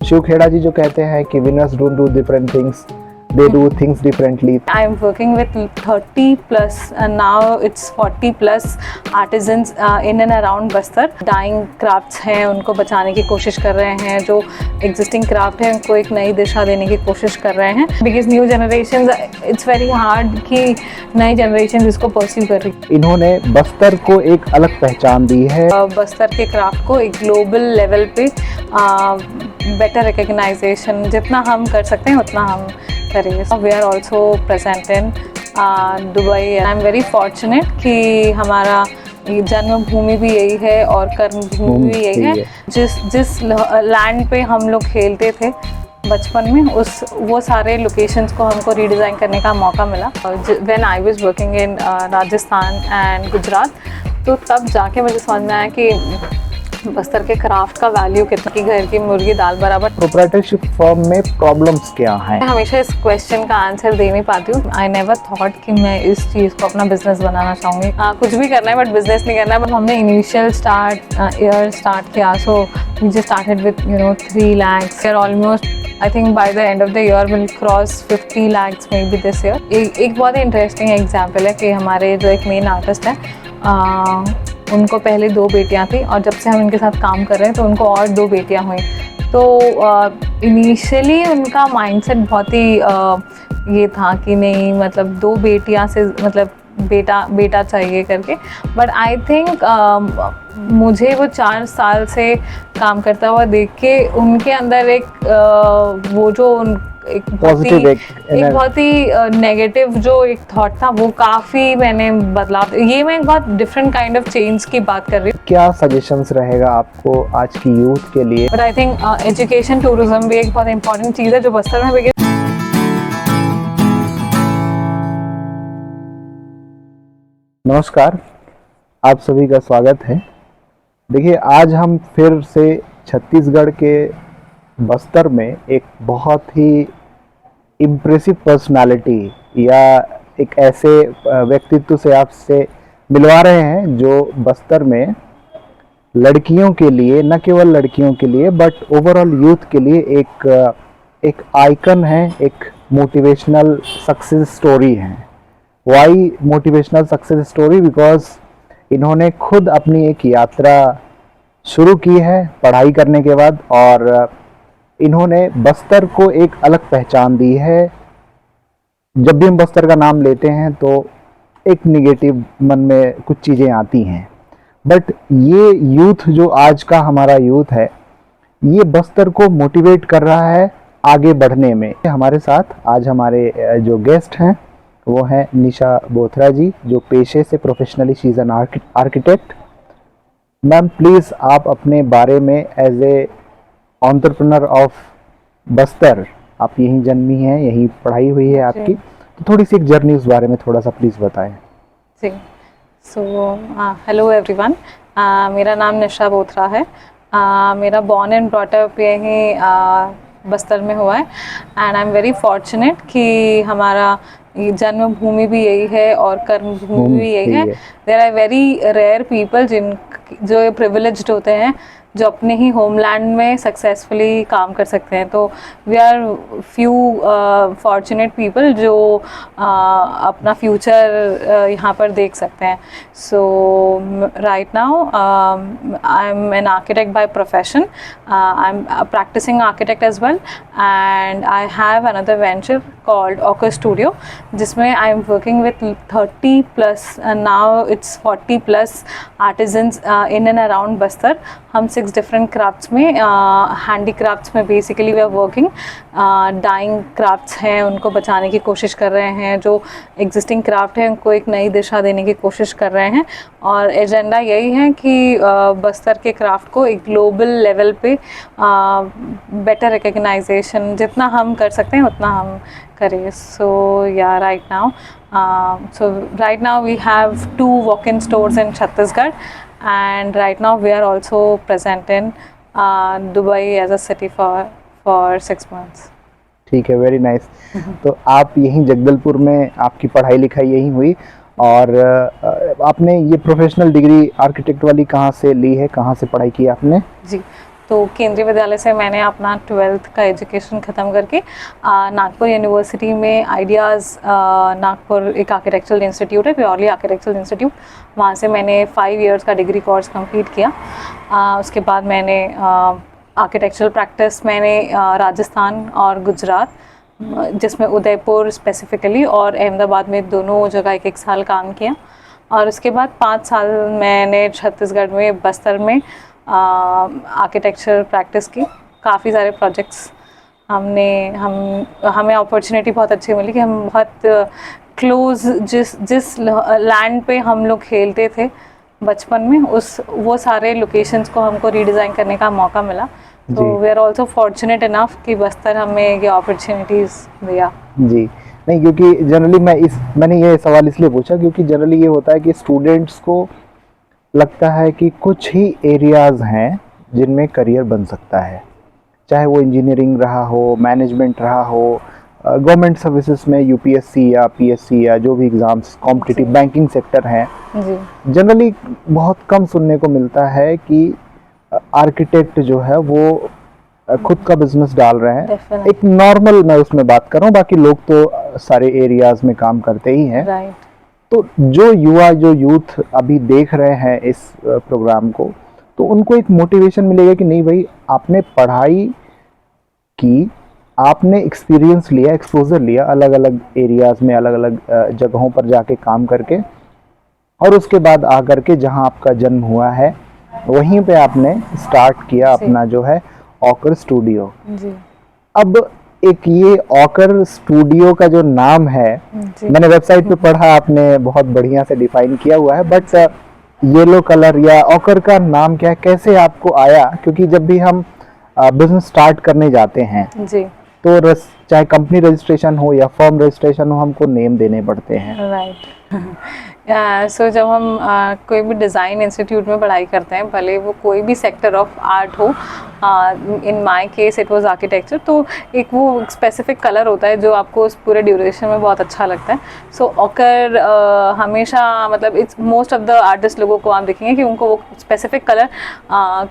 शिव खेड़ा जी जो कहते हैं कि winners don't do different things, they do things differently. I am working with 30 plus and now it's 40 plus artisans in and around Bastar. Dying crafts हैं उनको बचाने की कोशिश कर रहे हैं, जो existing craft है उनको एक नई दिशा देने की कोशिश कर रहे हैं. Because new generations, it's very hard कि नई generation इसको pursue कर रही है. इन्होंने बस्तर को एक अलग पहचान दी है. बस्तर के क्राफ्ट को एक ग्लोबल लेवल पे बेटर रिकग्नाइजेशन जितना हम कर सकते हैं उतना हम करेंगे. We are also present in Dubai. I am very fortunate कि हमारा जन्मभूमि भी यही है और कर्मभूमि भी यही है. जिस लैंड पे हम लोग खेलते थे बचपन में, वो सारे लोकेशंस को हमको रीडिज़ाइन करने का मौका मिला. When I was working in Rajasthan and Gujarat, तो तब जाके मुझे समझ में आया कि बस्तर के क्राफ्ट का वैल्यू कितना, कि घर की मुर्गी दाल बराबर. प्रोप्राइटरशिप फर्म में प्रॉब्लम्स क्या हैं? मैं हमेशा इस क्वेश्चन का आंसर दे नहीं पाती हूँ. आई नेवर थॉट कि मैं इस चीज़ को अपना बिजनेस बनाना चाहूँगी. कुछ भी करना है बट बिजनेस नहीं करना है. बट हमने इनिशियल ईयर स्टार्ट किया, so we just started with 3 lakhs. We are almost, I think by the end of the year will cross 50 lakhs may be this year. एक बहुत ही इंटरेस्टिंग एग्जाम्पल है कि हमारे जो एक मेन आर्टिस्ट है, उनको पहले 2 बेटियां थी और जब से हम इनके साथ काम कर रहे हैं तो उनको और 2 बेटियां हुई. तो इनिशियली उनका माइंडसेट बहुत ही ये था कि नहीं, मतलब 2 बेटियां से मतलब बेटा चाहिए करके. बट आई थिंक मुझे वो 4 साल से काम करता हुआ देख के उनके अंदर एक वो जो एक बहुत ही नेगेटिव जो एक थॉट था, वो काफ़ी मैंने बदलाव. ये मैं एक बहुत डिफरेंट काइंड ऑफ चेंज की बात कर रही हूँ. क्या सजेशंस रहेगा आपको आज की यूथ के लिए? But I think education tourism भी एक बहुत इंपॉर्टेंट चीज़ है जो बस्तर में भी. नमस्कार, आप सभी का स्वागत है. देखिए, आज हम फिर से छत्तीसगढ़ के बस्तर में एक बहुत ही इम्प्रेसिव पर्सनालिटी या एक ऐसे व्यक्तित्व से आपसे मिलवा रहे हैं जो बस्तर में लड़कियों के लिए, न केवल लड़कियों के लिए बट ओवरऑल यूथ के लिए एक आइकन है, एक मोटिवेशनल सक्सेस स्टोरी है. Why motivational success story? Because इन्होंने खुद अपनी एक यात्रा शुरू की है पढ़ाई करने के बाद, और इन्होंने बस्तर को एक अलग पहचान दी है. जब भी हम बस्तर का नाम लेते हैं तो एक निगेटिव मन में कुछ चीज़ें आती हैं, बट ये यूथ जो आज का हमारा यूथ है, ये बस्तर को मोटिवेट कर रहा है आगे बढ़ने में. हमारे साथ आज हमारे जो गेस्ट हैं वो हैं निशा बोथरा जी, जो पेशे से professionally she is an architect. Ma'am, please आप अपने बारे में as a entrepreneur of Bastar, आप यहीं जन्मी हैं, यहीं पढ़ाई हुई है आपकी, तो थोड़ी सी एक जर्नी उस बारे में थोड़ा सा प्लीज़ बताएं. जी. सो हेलो एवरीवन, मेरा नाम निशा बोथरा है. मेरा बॉर्न एंड ब्रॉट अप यहीं बस्तर में हुआ है. And I am very fortunate कि हमारा जन्मभूमि भी यही है और कर्मभूमि भी यही है. There are very rare people जो प्रिविलेज्ड होते हैं, जो अपने ही होमलैंड में सक्सेसफुली काम कर सकते हैं. तो we are few fortunate people जो अपना फ्यूचर यहाँ पर देख सकते हैं. So right now I am an architect by profession. I am practicing architect as well, and I have another venture called Ochre Studio, जिसमें I am working with 30 plus now it's 40 plus artisans in and around Bastar. हम 6 different crafts में, handicrafts में basically we are working. Dying crafts हैं उनको बचाने की कोशिश कर रहे हैं, जो एग्जिस्टिंग क्राफ्ट है उनको एक नई दिशा देने की कोशिश कर रहे हैं. और एजेंडा यही है कि बस्तर के क्राफ्ट को एक ग्लोबल लेवल पे बेटर रिकग्नाइजेशन जितना हम कर सकते हैं उतना हम करें. So yeah right now we have 2 walk-in stores in Chhattisgarh, and right now we are also present in Dubai as a city for 6 months. ठीक है, वेरी नाइस. तो आप यहीं जगदलपुर में आपकी पढ़ाई लिखाई यहीं हुई, और आपने ये प्रोफेशनल डिग्री आर्किटेक्ट वाली कहाँ से ली है, कहाँ से पढ़ाई की आपने? जी, तो केंद्रीय विद्यालय से मैंने अपना 12th का एजुकेशन ख़त्म करके नागपुर यूनिवर्सिटी में आइडियाज़ नागपुर एक आर्किटेक्चरल इंस्टीट्यूट है, प्योरली आर्किटेक्चरल इंस्टीट्यूट, वहाँ से मैंने 5 इयर्स का डिग्री कोर्स कंप्लीट किया। उसके बाद मैंने आर्किटेक्चरल प्रैक्टिस मैंने राजस्थान और गुजरात, जिसमें उदयपुर स्पेसिफिकली और अहमदाबाद में दोनों जगह 1-1 साल काम किया। और उसके बाद 5 साल मैंने छत्तीसगढ़ में बस्तर में आर्किटेक्चर प्रैक्टिस की। काफ़ी सारे प्रोजेक्ट्स हमें अपॉर्चुनिटी बहुत अच्छी मिली कि हम बहुत क्लोज जिस लैंड पे हम लोग खेलते थे बचपन में, वो सारे लोकेशंस को हमको रीडिज़ाइन करने का मौका मिला। तो we are also fortunate enough कि बस्तर हमें ये अपॉर्चुनिटीज़ दिया। जी, नहीं, क्योंकि जनरली मैंने ये सवाल इसलिए पूछा क्योंकि जनरली ये होता है कि स्टूडेंट्स को लगता है कि कुछ ही एरियाज़ हैं जिनमें करियर बन सकता है, चाहे वो इंजीनियरिंग रहा हो, मैनेजमेंट रहा हो, गवर्नमेंट सर्विसेज में यूपीएससी या पीएससी या जो भी एग्ज़ाम्स, कॉम्पिटिटिव बैंकिंग सेक्टर हैं। जनरली बहुत कम सुनने को मिलता है कि आर्किटेक्ट जो है वो खुद का बिजनेस डाल रहे हैं। एक नॉर्मल मैं उसमें बात कर रहा हूँ, बाकी लोग तो सारे एरियाज में काम करते ही हैं। तो जो यूथ अभी देख रहे हैं इस प्रोग्राम को, तो उनको एक मोटिवेशन मिलेगा कि नहीं भाई, आपने पढ़ाई की, आपने एक्सपीरियंस लिया, एक्सपोजर लिया अलग अलग एरियाज में, अलग अलग जगहों पर जाके काम करके, और उसके बाद आकर के जहाँ आपका जन्म हुआ है वहीं पे आपने स्टार्ट किया अपना जो है ऑकर स्टूडियो। अब एक ये ऑकर स्टूडियो का जो नाम है, मैंने वेबसाइट पे पढ़ा, आपने बहुत बढ़िया से डिफाइन किया हुआ है, बट येलो कलर या ऑकर का नाम क्या है, कैसे आपको आया? क्योंकि जब भी हम बिजनेस स्टार्ट करने जाते हैं तो चाहे कंपनी रजिस्ट्रेशन हो या फर्म रजिस्ट्रेशन हो, हमको नेम देने पड़ते हैं। सो जब हम कोई भी डिज़ाइन इंस्टीट्यूट में पढ़ाई करते हैं, भले वो कोई भी सेक्टर ऑफ आर्ट हो, in my case it was architecture, तो एक वो स्पेसिफिक कलर होता है जो आपको उस पूरे ड्यूरेशन में बहुत अच्छा लगता है। सो ऑकर हमेशा, मतलब it's most of the artist लोगों को आप देखेंगे कि उनको वो स्पेसिफिक कलर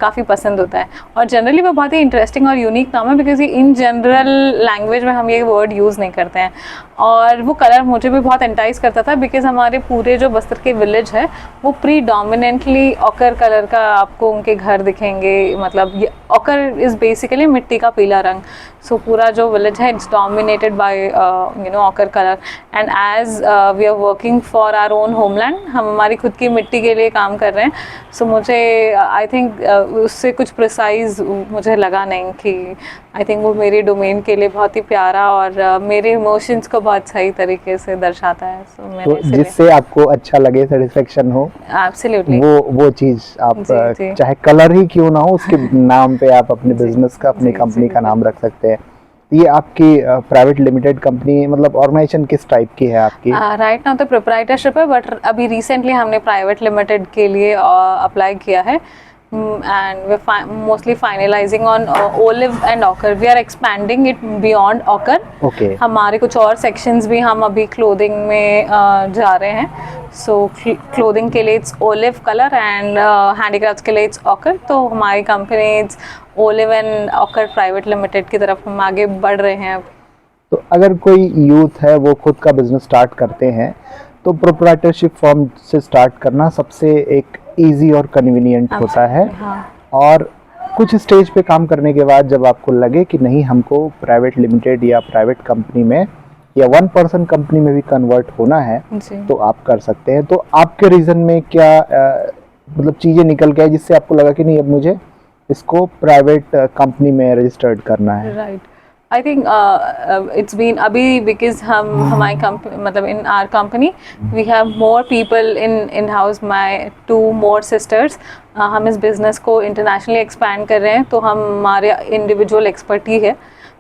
काफ़ी पसंद होता है, और जनरली वो बहुत ही इंटरेस्टिंग और यूनिक नाम है, बिकॉज ये इन जनरल लैंग्वेज में हम ये वर्ड यूज़ नहीं करते हैं। और वो कलर मुझे भी बहुत एंटाइज करता था, बिकॉज हमारे पूरे जो बस्तर के विलेज है वो प्रीडोमिनेंटली ऑकर कलर का आपको उनके घर दिखेंगे। मतलब ये ऑकर इज़ बेसिकली मिट्टी का पीला रंग। सो पूरा जो विलेज है it's dominated by ochre colour, and as we are working for our own homeland, हम हमारी खुद की मिट्टी के लिए काम कर रहे हैं। सो मुझे आई थिंक उससे कुछ प्रिसाइज मुझे लगा नहीं कि आई थिंक वो मेरे डोमेन के लिए बहुत ही प्यारा और मेरे इमोशंस को बहुत सही तरीके से दर्शाता है। सो मैंने जिससे आपको अच्छा लगे, सेटिस्फेक्शन हो, एब्सोल्युटली वो चीज आप चाहे कलर ही क्यों ना हो, उसके नाम पे आप अपने बिजनेस का, अपनी कंपनी का नाम रख सकते हैं। ये आपकी प्राइवेट लिमिटेड कंपनी, मतलब ऑर्गेनाइजेशन किस टाइप की है आपकी? राइट नाउ तो प्रोप्राइटरशिप है, बट अभी रिसेंटली हमने प्राइवेट लिमिटेड के लिए अप्लाई किया है, and we're mostly finalizing on olive and ochre. We are expanding it beyond ochre. Okay. हमारे कुछ और sections भी हम अभी clothing में जा रहे हैं. So clothing के लिए it's olive color and handicrafts के लिए it's ochre. तो हमारी company it's olive and ochre private limited की तरफ हम आगे बढ़ रहे हैं अब. तो अगर कोई यूथ है वो खुद का बिजनेस स्टार्ट करते हैं, तो प्रोप्राइटरशिप फॉर्म से स्टार्ट करना सबसे एक इजी और कन्वीनियंट होता है. हाँ. और कुछ स्टेज पे काम करने के बाद जब आपको लगे कि नहीं, हमको प्राइवेट लिमिटेड या प्राइवेट कंपनी में या 1 पर्सन कंपनी में भी कन्वर्ट होना है, तो आप कर सकते हैं. तो आपके रीजन में क्या मतलब चीज़ें निकल के आए जिससे आपको लगा कि नहीं, अब मुझे इसको प्राइवेट कंपनी में रजिस्टर्ड करना है? Right. I think it's been अभी because हम हमारी कंपनी, मतलब in our company we have more people in house. My 2 more sisters, हम इस business को internationally expand कर रहे हैं, तो हम हमारे individual expertise है.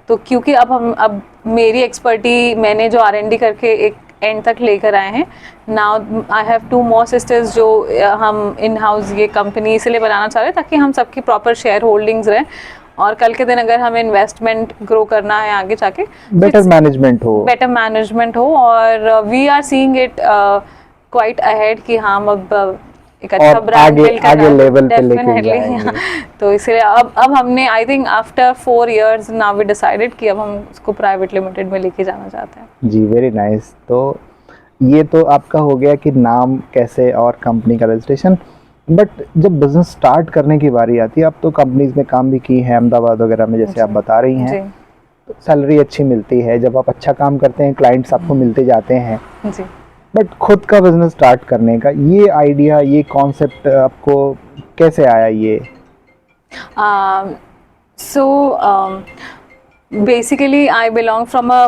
तो क्योंकि अब मेरी expertise मैंने जो R&D करके एक एंड तक लेकर आए हैं. Now I have 2 more sisters जो हम इन हाउस ये कंपनी इसलिए बनाना चाह रहे हैं ताकि हम सबकी प्रॉपर शेयर होल्डिंग्स रहें, और कल के दिन अगर हमें इन्वेस्टमेंट ग्रो करना है आगे जाके, बेटर मैनेजमेंट हो. और we are seeing it quite ahead कि हम अब एक अच्छा और ब्रांड बिल्ड करना आगे है, लेवल पे लेके definitely, जाएंगे। तो इसलिए अब हमने I think after 4 years now we decided कि अब हम उसको प्राइवेट लिमिटेड में लेके जाना चाहते हैं। जी, वेरी नाइस। तो ये तो आपका हो गया कि नाम कैसे और कंपनी का रजिस्ट्रेशन। बट जब बिजनेस स्टार्ट करने की बारी आती है, अब तो कंपनीज में काम भी की है अहमदाबाद वगैरह में, जैसे आप जी बता रही हैं, जी तो सैलरी अच्छी मिलती है, जब आप अच्छा काम करते हैं क्लाइंट्स आपको मिलते जाते हैं। जी। बट खुद का बिजनेस स्टार्ट करने का ये आइडिया, ये कॉन्सेप्ट आपको कैसे आया ये? So basically I belong from a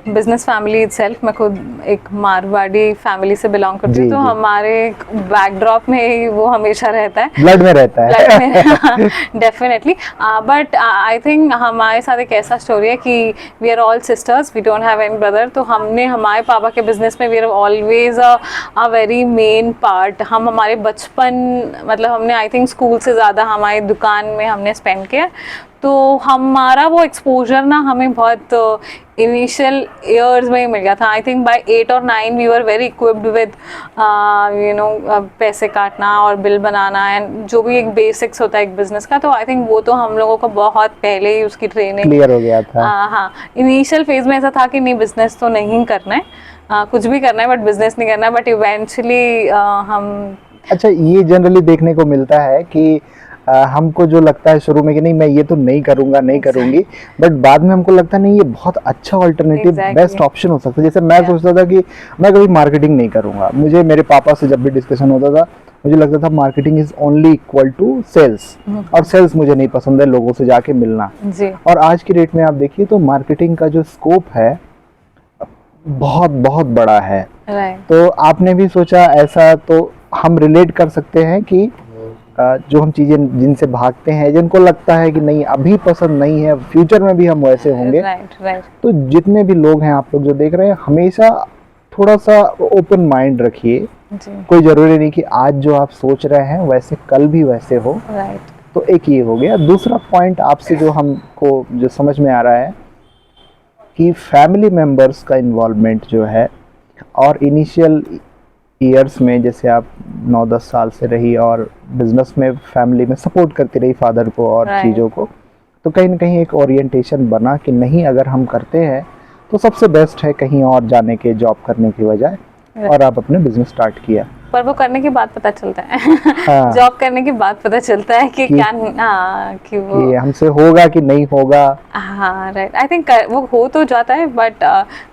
business family itself. मैं खुद एक मारवाड़ी फैमिली से बिलोंग करती हूँ, जी तो जी, हमारे बैकड्रॉप में ही वो हमेशा रहता है, ब्लड में रहता ब्लड है। में डेफिनेटली। बट आई थिंक हमारे साथ एक ऐसा स्टोरी है कि we are all sisters, we don't have any brother. तो हमने हमारे पापा के बिजनेस में we are always a very main part. हम हमारे बचपन, मतलब हमने आई थिंक स्कूल से ज़्यादा हमारी दुकान में हमने स्पेंड किया। तो हमारा वो एक्सपोजर ना हमें बहुत इनिशियल ईयर्स में ही मिल गया था। आई थिंक बाय 8 और 9 we were very equipped with you know पैसे काटना और बिल बनाना एंड जो भी एक बेसिक्स होता है एक बिजनेस का। तो आई थिंक वो तो हम लोगों को बहुत पहले ही उसकी ट्रेनिंग क्लियर हो गया था। हाँ, इनिशियल फेज में ऐसा था कि नहीं बिजनेस तो नहीं करना है, कुछ भी करना है बट बिजनेस नहीं करना है। बट इवेंचुअली हम अच्छा, ये जनरली देखने को मिलता है कि हमको जो लगता है शुरू में कि नहीं मैं ये तो नहीं करूंगा, नहीं करूंगी, बट बाद में हमको लगता है नहीं ये बहुत अच्छा ऑल्टरनेटिव, बेस्ट एग्जैक्टली ऑप्शन हो सकता है। जैसे मैं सोचता था कि मैं कभी मार्केटिंग नहीं करूंगा, मुझे मेरे पापा से जब भी डिस्कशन होता था मुझे लगता था marketing is only equal to sales, और सेल्स मुझे नहीं पसंद है, लोगों से जाके मिलना। जी और आज की डेट में आप देखिए तो मार्केटिंग का जो स्कोप है बहुत बहुत बड़ा है। राइट तो आपने भी सोचा ऐसा, तो हम रिलेट कर सकते हैं कि जो हम चीज़ें जिनसे भागते हैं, जिनको लगता है कि नहीं अभी पसंद नहीं है, फ्यूचर में भी हम वैसे होंगे, राइट राइट तो जितने भी लोग हैं आप लोग जो देख रहे हैं, हमेशा थोड़ा सा ओपन माइंड रखिए। जी कोई ज़रूरी नहीं कि आज जो आप सोच रहे हैं वैसे कल भी वैसे हो। राइट तो एक ये हो गया। दूसरा पॉइंट आपसे जो हमको जो समझ में आ रहा है कि फैमिली मेम्बर्स का इन्वॉल्वमेंट जो है, और इनिशियल ईयर्स में जैसे आप 9-10 साल से रही और बिजनेस में फैमिली में सपोर्ट करती रही फादर को और Right. चीज़ों को, तो कहीं ना कहीं एक ओरिएंटेशन बना कि नहीं अगर हम करते हैं तो सबसे बेस्ट है कहीं और जाने के, जॉब करने की बजाय, और आप अपने बिजनेस स्टार्ट किया। पर वो करने के बाद पता चलता है हाँ, जॉब करने के बाद पता चलता है कि क्या, हाँ कि वो कि हमसे होगा कि नहीं होगा। हाँ राइट। आई थिंक वो हो तो जाता है but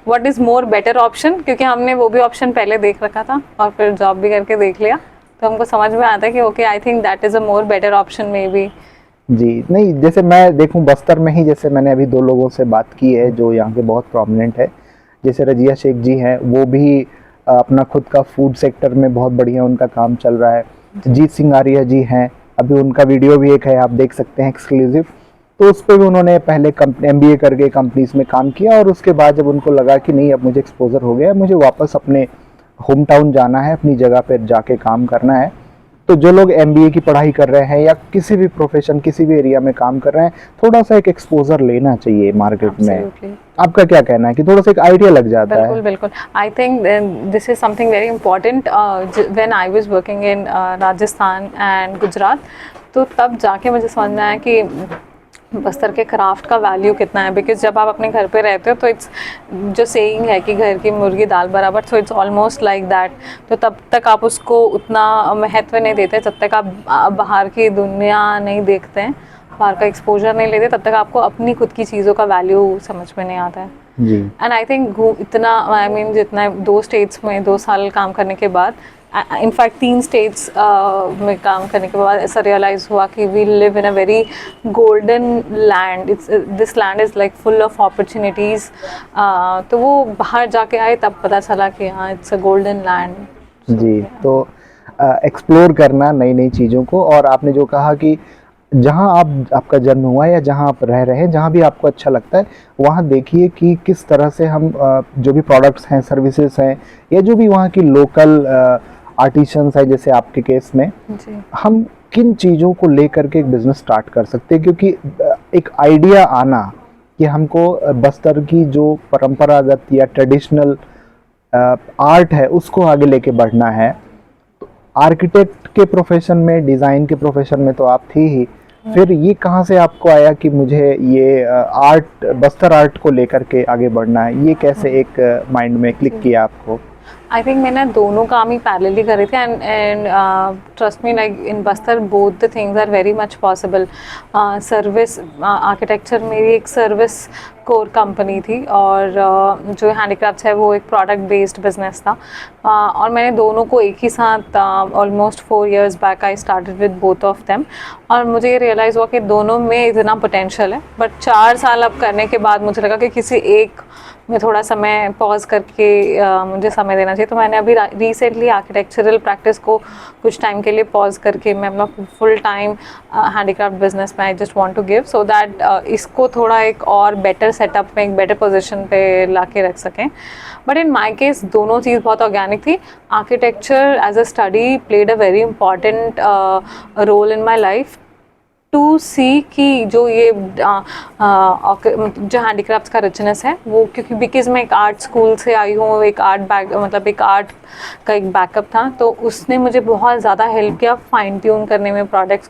what is more better option, क्योंकि हमने वो भी ऑप्शन पहले देख रखा था और फिर जॉब भी करके देख लिया, तो हमको समझ में आता है कि okay I think that is a more better option maybe. जी नहीं, जैसे मैं देखूं बस्तर में ही, जैसे मैंने अभी 2 लोगों से बात की है जो यहाँ के बहुत प्रोमिनेंट है, जैसे रजिया शेख जी हैं, वो भी अपना खुद का फूड सेक्टर में बहुत बढ़िया उनका काम चल रहा है। जीत सिंह आर्या जी हैं, अभी उनका वीडियो भी एक है, आप देख सकते हैं, एक्सक्लूसिव। तो उस पर भी उन्होंने पहले MBA करके कंपनीज में काम किया, और उसके बाद जब उनको लगा कि नहीं अब मुझे एक्सपोजर हो गया, मुझे वापस अपने होम टाउन जाना है, अपनी जगह पर जाके काम करना है। तो जो लोग MBA की पढ़ाई कर रहे हैं या किसी भी प्रोफेशन, किसी भी एरिया में काम कर रहे हैं, थोड़ा सा एक एक्सपोजर लेना चाहिए मार्केट में। Absolutely. आपका क्या कहना है कि थोड़ा सा एक आइडिया लग जाता बिल्कुल है? बिल्कुल। आई think this is something very important. When I was working in Rajasthan and Gujarat, तो तब जाके मुझे समझ में आया कि बस्तर के क्राफ्ट का वैल्यू कितना है। बिकॉज जब आप अपने घर पे रहते हो तो इट्स जो सेइंग है कि घर की मुर्गी दाल बराबर, सो इट्स ऑलमोस्ट लाइक दैट। तो तब तक आप उसको उतना महत्व नहीं देते जब तक आप बाहर की दुनिया नहीं देखते हैं, बाहर का एक्सपोजर नहीं लेते, तब तक आपको अपनी खुद की चीज़ों का वैल्यू समझ में नहीं आता है। जी एंड आई थिंक इतना आई मीन जितना 2 स्टेट्स में 2 साल काम करने के बाद, इनफैक्ट 3 स्टेट्स में काम करने के बाद ऐसा रियलाइज़ हुआ कि we live in a very golden land. It's this land is like full of opportunities. तो वो बाहर जाके आए तब पता चला कि हाँ इट्स अ गोल्डन लैंड। जी, तो एक्सप्लोर करना नई नई चीज़ों को। और आपने जो कहा कि जहाँ आपका जन्म हुआ है या जहाँ आप रह रहे हैं, जहाँ भी आपको अच्छा लगता है, वहाँ देखिए कि किस तरह से हम जो भी प्रोडक्ट्स हैं, सर्विसेज हैं, या जो भी वहाँ की लोकल आर्टिसंस है, जैसे आपके केस में, जी हम किन चीज़ों को लेकर के एक बिज़नेस स्टार्ट कर सकते हैं। क्योंकि एक आइडिया आना कि हमको बस्तर की जो परंपरागत या ट्रेडिशनल आर्ट है उसको आगे लेके बढ़ना है, आर्किटेक्ट के प्रोफेशन में, डिज़ाइन के प्रोफेशन में तो आप थी ही, फिर ये कहाँ से आपको आया कि मुझे ये आर्ट, बस्तर आर्ट को लेकर के आगे बढ़ना है? ये कैसे एक माइंड में क्लिक किया आपको? आई थिंक मैंने दोनों काम ही पैरेलली करे थे and trust me, like in Bastar both the things are very much possible. Service architecture मेरी एक सर्विस कोर कंपनी थी और जो हैंडीक्राफ्ट्स है वो एक प्रोडक्ट बेस्ड बिजनेस था. और मैंने दोनों को एक ही साथ almost 4 years back I started with both of them. और मुझे ये रियलाइज़ हुआ कि दोनों में इतना पोटेंशियल है, बट 4 साल अब करने के बाद मुझे लगा कि किसी एक में थोड़ा समय पॉज करके मुझे समय देना चाहिए. तो मैंने अभी रिसेंटली आर्किटेक्चरल प्रैक्टिस को कुछ टाइम के लिए पॉज करके मैं अपना फुल टाइम हैंडीक्राफ्ट बिजनेस में I just want to give, so that इसको थोड़ा एक और बेटर सेटअप में, एक बेटर पोजीशन पे ला के रख सकें. बट इन माई केस दोनों चीज़ बहुत ऑर्गेनिक थी. Architecture as a study played a very important role in my life to see कि जो ये जो हैंडीक्राफ्ट्स का रिचनेस है वो, क्योंकि बिकॉज मैं एक आर्ट स्कूल से आई हूँ, एक आर्ट बैक मतलब एक आर्ट का एक बैकअप था, तो उसने मुझे बहुत ज़्यादा हेल्प किया फाइन ट्यून करने में प्रोडक्ट्स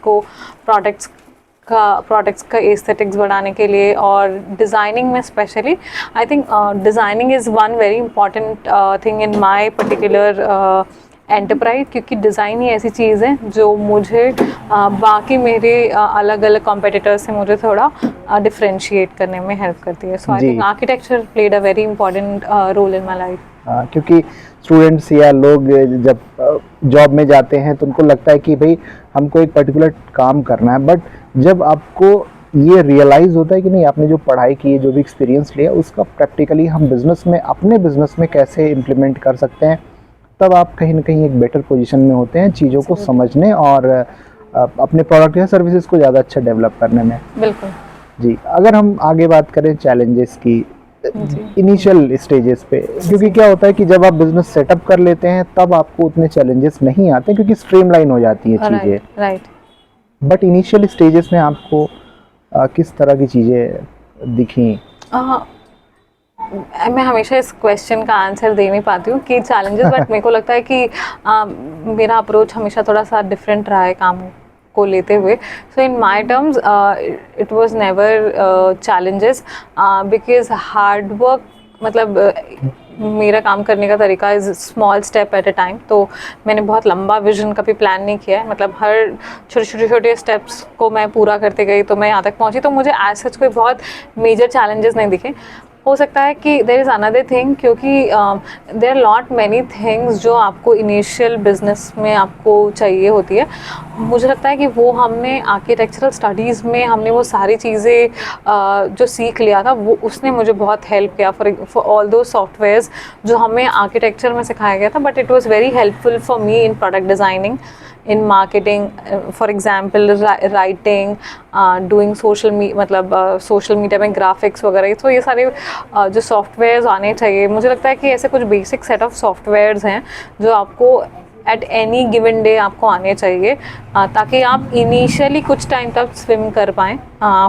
का एस्थेटिक्स बढ़ाने के लिए. और डिज़ाइनिंग में specially I think designing is one very important thing in my particular enterprise, क्योंकि डिज़ाइन ही ऐसी चीज़ है जो मुझे बाकी मेरे अलग अलग कॉम्पिटिटर्स से मुझे थोड़ा डिफ्रेंशिएट करने में हेल्प करती है. So I think architecture played a very important role in my life. क्योंकि स्टूडेंट्स या लोग जब जॉब में जाते हैं तो उनको लगता है कि भाई हमको एक पर्टिकुलर काम करना है, बट जब आपको ये रियलाइज़ होता है कि नहीं, आपने जो पढ़ाई की है, जो भी एक्सपीरियंस लिया, उसका प्रैक्टिकली हम बिज़नेस में, अपने बिज़नेस में कैसे इम्प्लीमेंट कर सकते हैं, तब आप कहीं ना कहीं एक बेटर पोजीशन में होते हैं चीज़ों को समझने और अपने प्रोडक्ट या सर्विसेज को ज़्यादा अच्छा डेवलप करने में. बिल्कुल जी. अगर हम आगे बात करें चैलेंजेस की, इनिशियल स्टेजेस पे, क्योंकि क्या होता है कि जब आप बिजनेस सेटअप कर लेते हैं तब आपको उतने चैलेंजेस नहीं आते क्योंकि स्ट्रीमलाइन हो जाती है चीज़ें. राइट. बट इनिशियल स्टेजेस में आपको किस तरह की चीज़ें दिखी? मैं हमेशा इस क्वेश्चन का आंसर दे नहीं पाती हूँ कि चैलेंजेस, बट मेरे को लगता है कि मेरा अप्रोच हमेशा थोड़ा सा डिफरेंट रहा है काम को लेते हुए. So in my terms it was never challenges, because hard work, मतलब मेरा काम करने का तरीका is small step at a time. तो मैंने बहुत लंबा विजन कभी प्लान नहीं किया है, मतलब हर छोटे स्टेप्स को मैं पूरा करते गई तो मैं यहाँ तक पहुँची. तो मुझे एज सच कोई बहुत मेजर चैलेंजेस नहीं दिखे. हो सकता है कि देयर इज़ अनदर थिंग, क्योंकि there are not many things जो आपको इनिशियल बिजनेस में आपको चाहिए होती है. मुझे लगता है कि वो हमने आर्किटेक्चरल स्टडीज़ में हमने वो सारी चीज़ें जो सीख लिया था वो उसने मुझे बहुत हेल्प किया फॉर ऑल दो सॉफ्टवेयर्स जो हमें आर्किटेक्चर में सिखाया गया था. But it was very helpful for me in product designing, in marketing, for example writing, doing social media में graphics वगैरह. तो ये सारे जो सॉफ्टवेयर्स आने चाहिए, मुझे लगता है कि ऐसे कुछ बेसिक सेट ऑफ सॉफ्टवेयर्स हैं जो आपको एट एनी गिवन डे आपको आने चाहिए, ताकि आप इनिशियली कुछ टाइम तक स्विम कर पाएँ.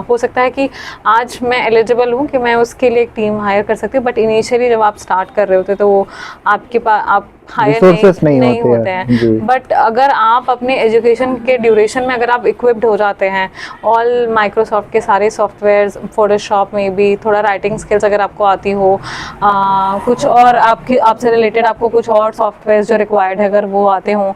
हो सकता है कि आज मैं एलिजिबल हूँ कि मैं उसके लिए एक टीम हायर कर सकती हूँ, बट इनिशियली जब आप स्टार्ट कर रहे होते तो वो आपके पास आप हायर नहीं होते हैं. बट अगर आप अपने एजुकेशन के ड्यूरेशन में अगर आप इक्विप्ड हो जाते हैं ऑल माइक्रोसॉफ्ट के सारे सॉफ्टवेयर्स, फोटोशॉप में भी थोड़ा राइटिंग स्किल्स अगर आपको आती हो, कुछ और आपसे रिलेटेड आपको कुछ और सॉफ्टवेयर्स जो रिक्वायर्ड है अगर वो आते हों,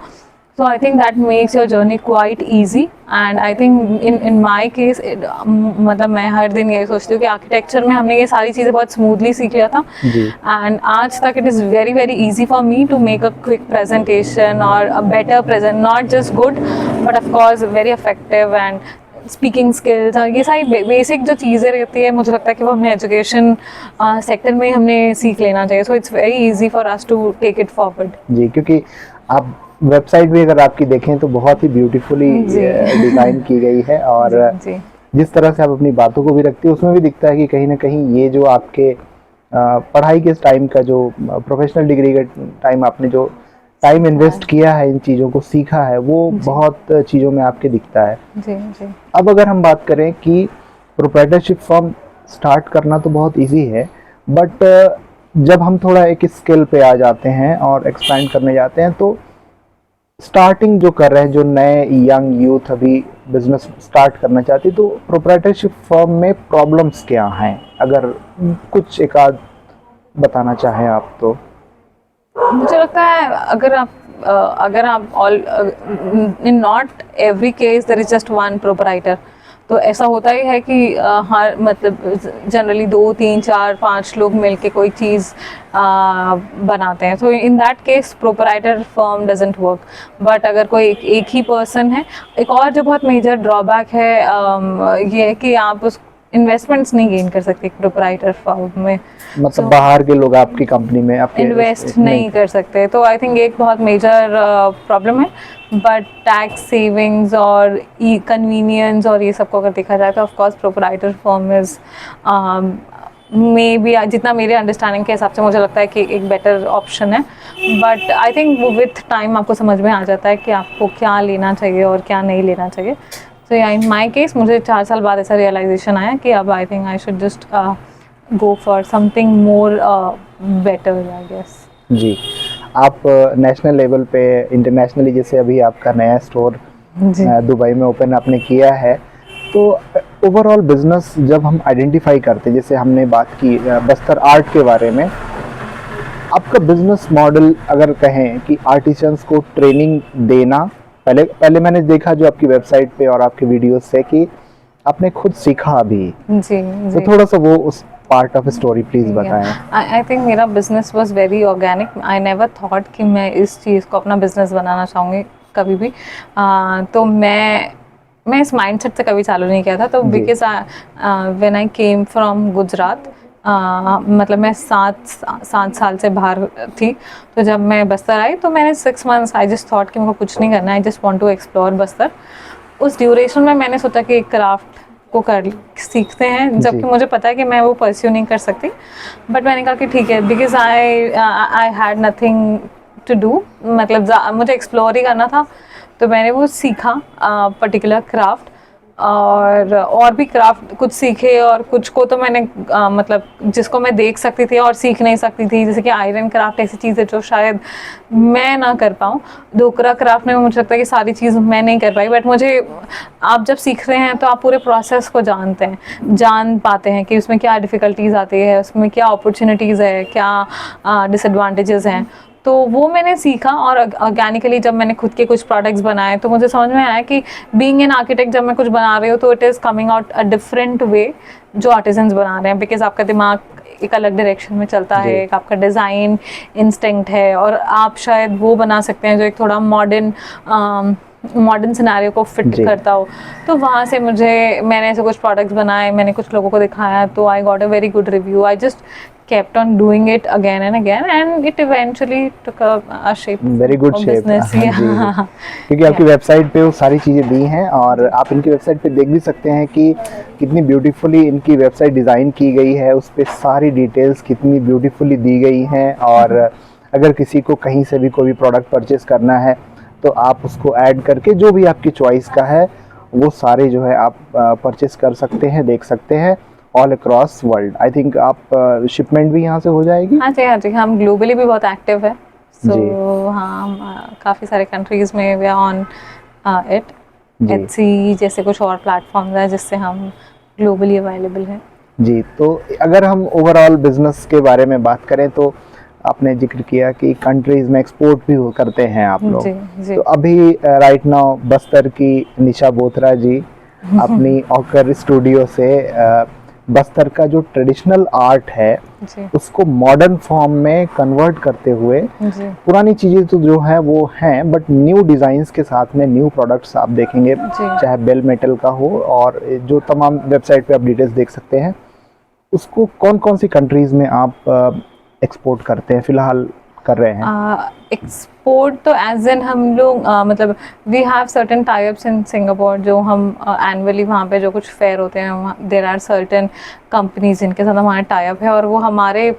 so I think that makes your journey quite easy. and I think in my case मतलब मैं हर दिन यही सोचती हूँ कि आर्किटेक्चर में हमने ये सारी चीज़ें बहुत स्मूथली सीख लिया था, एंड आज तक it is very very easy for me to make a quick presentation और a better present, not just good but of course very effective. And speaking skills और ये सारी बेसिक जो चीज़ें रहती है, मुझे लगता है कि वो हमने एजुकेशन सेक्टर में हमने सीख लेना चाहिए. So it's very easy for us to take it forward. जी, क्योंकि आप वेबसाइट भी अगर आपकी देखें तो बहुत ही ब्यूटीफुली डिज़ाइन की गई है, और जी. जिस तरह से आप अपनी बातों को भी रखती है उसमें भी दिखता है कि कहीं ना कहीं ये जो आपके पढ़ाई के टाइम का जो प्रोफेशनल डिग्री का टाइम, आपने जो टाइम इन्वेस्ट किया है, इन चीज़ों को सीखा है, वो बहुत चीज़ों में आपके दिखता है. जी. अब अगर हम बात करें कि प्रोप्राइटरशिप फर्म स्टार्ट करना तो बहुत ईजी है, बट जब हम थोड़ा एक स्केल पे आ जाते हैं और एक्सपैंड करने जाते हैं तो स्टार्टिंग जो कर रहे हैं, जो नए यंग यूथ अभी बिजनेस स्टार्ट करना चाहती, तो प्रोप्राइटरशिप फर्म में प्रॉब्लम्स क्या हैं, अगर कुछ एक आध बताना चाहें आप तो। मुझे लगता है अगर आप all in not every case there is just one proprietor. तो ऐसा होता ही है कि हर मतलब जनरली 2 3 4 5 लोग मिलके कोई चीज़ बनाते हैं। तो in that case proprietor firm doesn't work. But अगर कोई एक ही पर्सन है, एक और जो बहुत मेजर ड्रॉबैक है ये है कि आप उस इन्वेस्टमेंट्स नहीं गेन कर सकते प्रोपराइटर फर्म में। मतलब बाहर के लोग आपकी कंपनी में आपके इन्वेस्ट नहीं कर सकते। तो आई थिंक एक बहुत मेजर प्रॉब्लम है। बट टैक्स सेविंग्स और ई कन्वीनियंस और ये सबको अगर देखा जाए तो of course proprietor firm is may be, जितना मेरे अंडरस्टैंडिंग के हिसाब से मुझे लगता है कि एक बेटर ऑप्शन है। बट आई थिंक वो विथ टाइम आपको समझ में आ जाता है कि आपको क्या लेना चाहिए और क्या नहीं लेना चाहिए। तो या इन माई केस मुझे 4 साल बाद ऐसा रियलाइजेशन आया कि अब I think I should just go for something more better, I guess. जी, आप नेशनल लेवल पे, इंटरनेशनली, जैसे अभी आपका नया स्टोर दुबई में ओपन आपने किया है, तो ओवरऑल बिजनेस जब हम आइडेंटिफाई करते, जैसे हमने बात की बस्तर आर्ट के बारे में, आपका बिजनेस मॉडल अगर कहें कि आर्टिसंस को ट्रेनिंग देना, पहले मैंने देखा जो आपकी वेबसाइट पे और आपके वीडियोस से कि आपने खुद सीखा भी, जी तो थोड़ा सा वो उस पार्ट ऑफ स्टोरी प्लीज बताएं। आई थिंक मेरा business was very organic. I never thought कि मैं इस चीज़ को अपना बिजनेस बनाना चाहूँगी कभी भी। तो मैं इस माइंडसेट से कभी चालू नहीं किया था। तो because when I came from Gujarat, मतलब मैं 7 साल से बाहर थी। तो जब मैं बस्तर आई तो मैंने 6 मंथ्स आई जस्ट थॉट कि मेरे को कुछ नहीं करना है, I just want to explore Bastar. उस ड्यूरेशन में मैंने सोचा कि एक क्राफ्ट को कर सीखते हैं, जबकि मुझे पता है कि मैं वो परस्यू नहीं कर सकती। बट मैंने कहा कि ठीक है, because I had nothing to do, मतलब मुझे एक्सप्लोर ही करना था। तो मैंने वो सीखा पर्टिकुलर क्राफ्ट, और भी क्राफ्ट कुछ सीखे, और कुछ को तो मैंने मतलब जिसको मैं देख सकती थी और सीख नहीं सकती थी, जैसे कि आयरन क्राफ्ट ऐसी चीज़ है जो शायद मैं ना कर पाऊँ। डोकरा क्राफ्ट में मुझे लगता है कि सारी चीज़ मैं नहीं कर पाई। बट मुझे, आप जब सीख रहे हैं तो आप पूरे प्रोसेस को जानते हैं, जान पाते हैं कि उसमें क्या डिफ़िकल्टीज़ आती है, उसमें क्या अपॉर्चुनिटीज़ है, क्या डिसएडवांटेजेस हैं। तो वो मैंने सीखा, और ऑर्गेनिकली जब मैंने खुद के कुछ प्रोडक्ट्स बनाए तो मुझे समझ में आया कि बीइंग एन आर्किटेक्ट जब मैं कुछ बना रही हूँ तो it is coming out a different way जो आर्टिजन्स बना रहे हैं। बिकॉज आपका दिमाग एक अलग डायरेक्शन में चलता है, एक आपका डिज़ाइन इंस्टिंक्ट है, और आप शायद वो बना सकते हैं जो एक थोड़ा मॉडर्न सिनेरियो को फिट करता हो। तो वहाँ से मैंने ऐसे कुछ प्रोडक्ट्स बनाए, मैंने कुछ लोगों को दिखाया, तो I got a very good review. I just kept on doing it again and again, and it eventually took a shape, very good shape business. क्योंकि आपकी वेबसाइट पे वो सारी चीज़ें दी हैं, और आप इनकी वेबसाइट पे देख भी सकते हैं कि कितनी ब्यूटीफुली इनकी वेबसाइट डिज़ाइन की गई है, उस पर सारी डिटेल्स कितनी ब्यूटीफुली दी गई हैं। और अगर किसी को कहीं से भी कोई भी प्रोडक्ट परचेस करना है तो आप उसको ऐड करके जो भी आपकी चॉइस का है वो सारे जो है आप परचेस कर सकते हैं, देख सकते हैं all across world. I think आप शिपमेंट भी यहाँ से हो जाएगी। हाँ जी, हम ग्लोबली भी बहुत एक्टिव है। सो हाँ, काफ़ी सारे कंट्रीज़ में we are on it. Etsy जैसे कुछ और प्लेटफॉर्म्स हैं जिससे हम ग्लोबली अवेलेबल हैं। जी, तो अगर हम ओवरऑल बिजनेस के बारे में बात करें तो आपने जिक्र किया कि कंट्रीज में एक्सपोर्ट भी करते हैं आप लोग। तो अभी राइट नाउ बस्तर की निशा बोथरा जी अपनी ऑकर स्टूडियो से बस्तर का जो ट्रेडिशनल आर्ट है उसको मॉडर्न फॉर्म में कन्वर्ट करते हुए, पुरानी चीज़ें तो जो है वो हैं, बट न्यू डिज़ाइंस के साथ में न्यू प्रोडक्ट्स आप देखेंगे, चाहे बेल मेटल का हो, और जो तमाम वेबसाइट पे आप डिटेल्स देख सकते हैं। उसको कौन कौन सी कंट्रीज़ में आप एक्सपोर्ट करते हैं, फ़िलहाल कर रहे हैं? एक्सपोर्ट तो एज एन हम लोग मतलब we have certain types in Singapore, जो हम एनुअली वहाँ पे जो कुछ फेयर होते हैं, देयर आर सर्टेन कंपनीज जिनके साथ हमारा टाइप है, और वो हमारे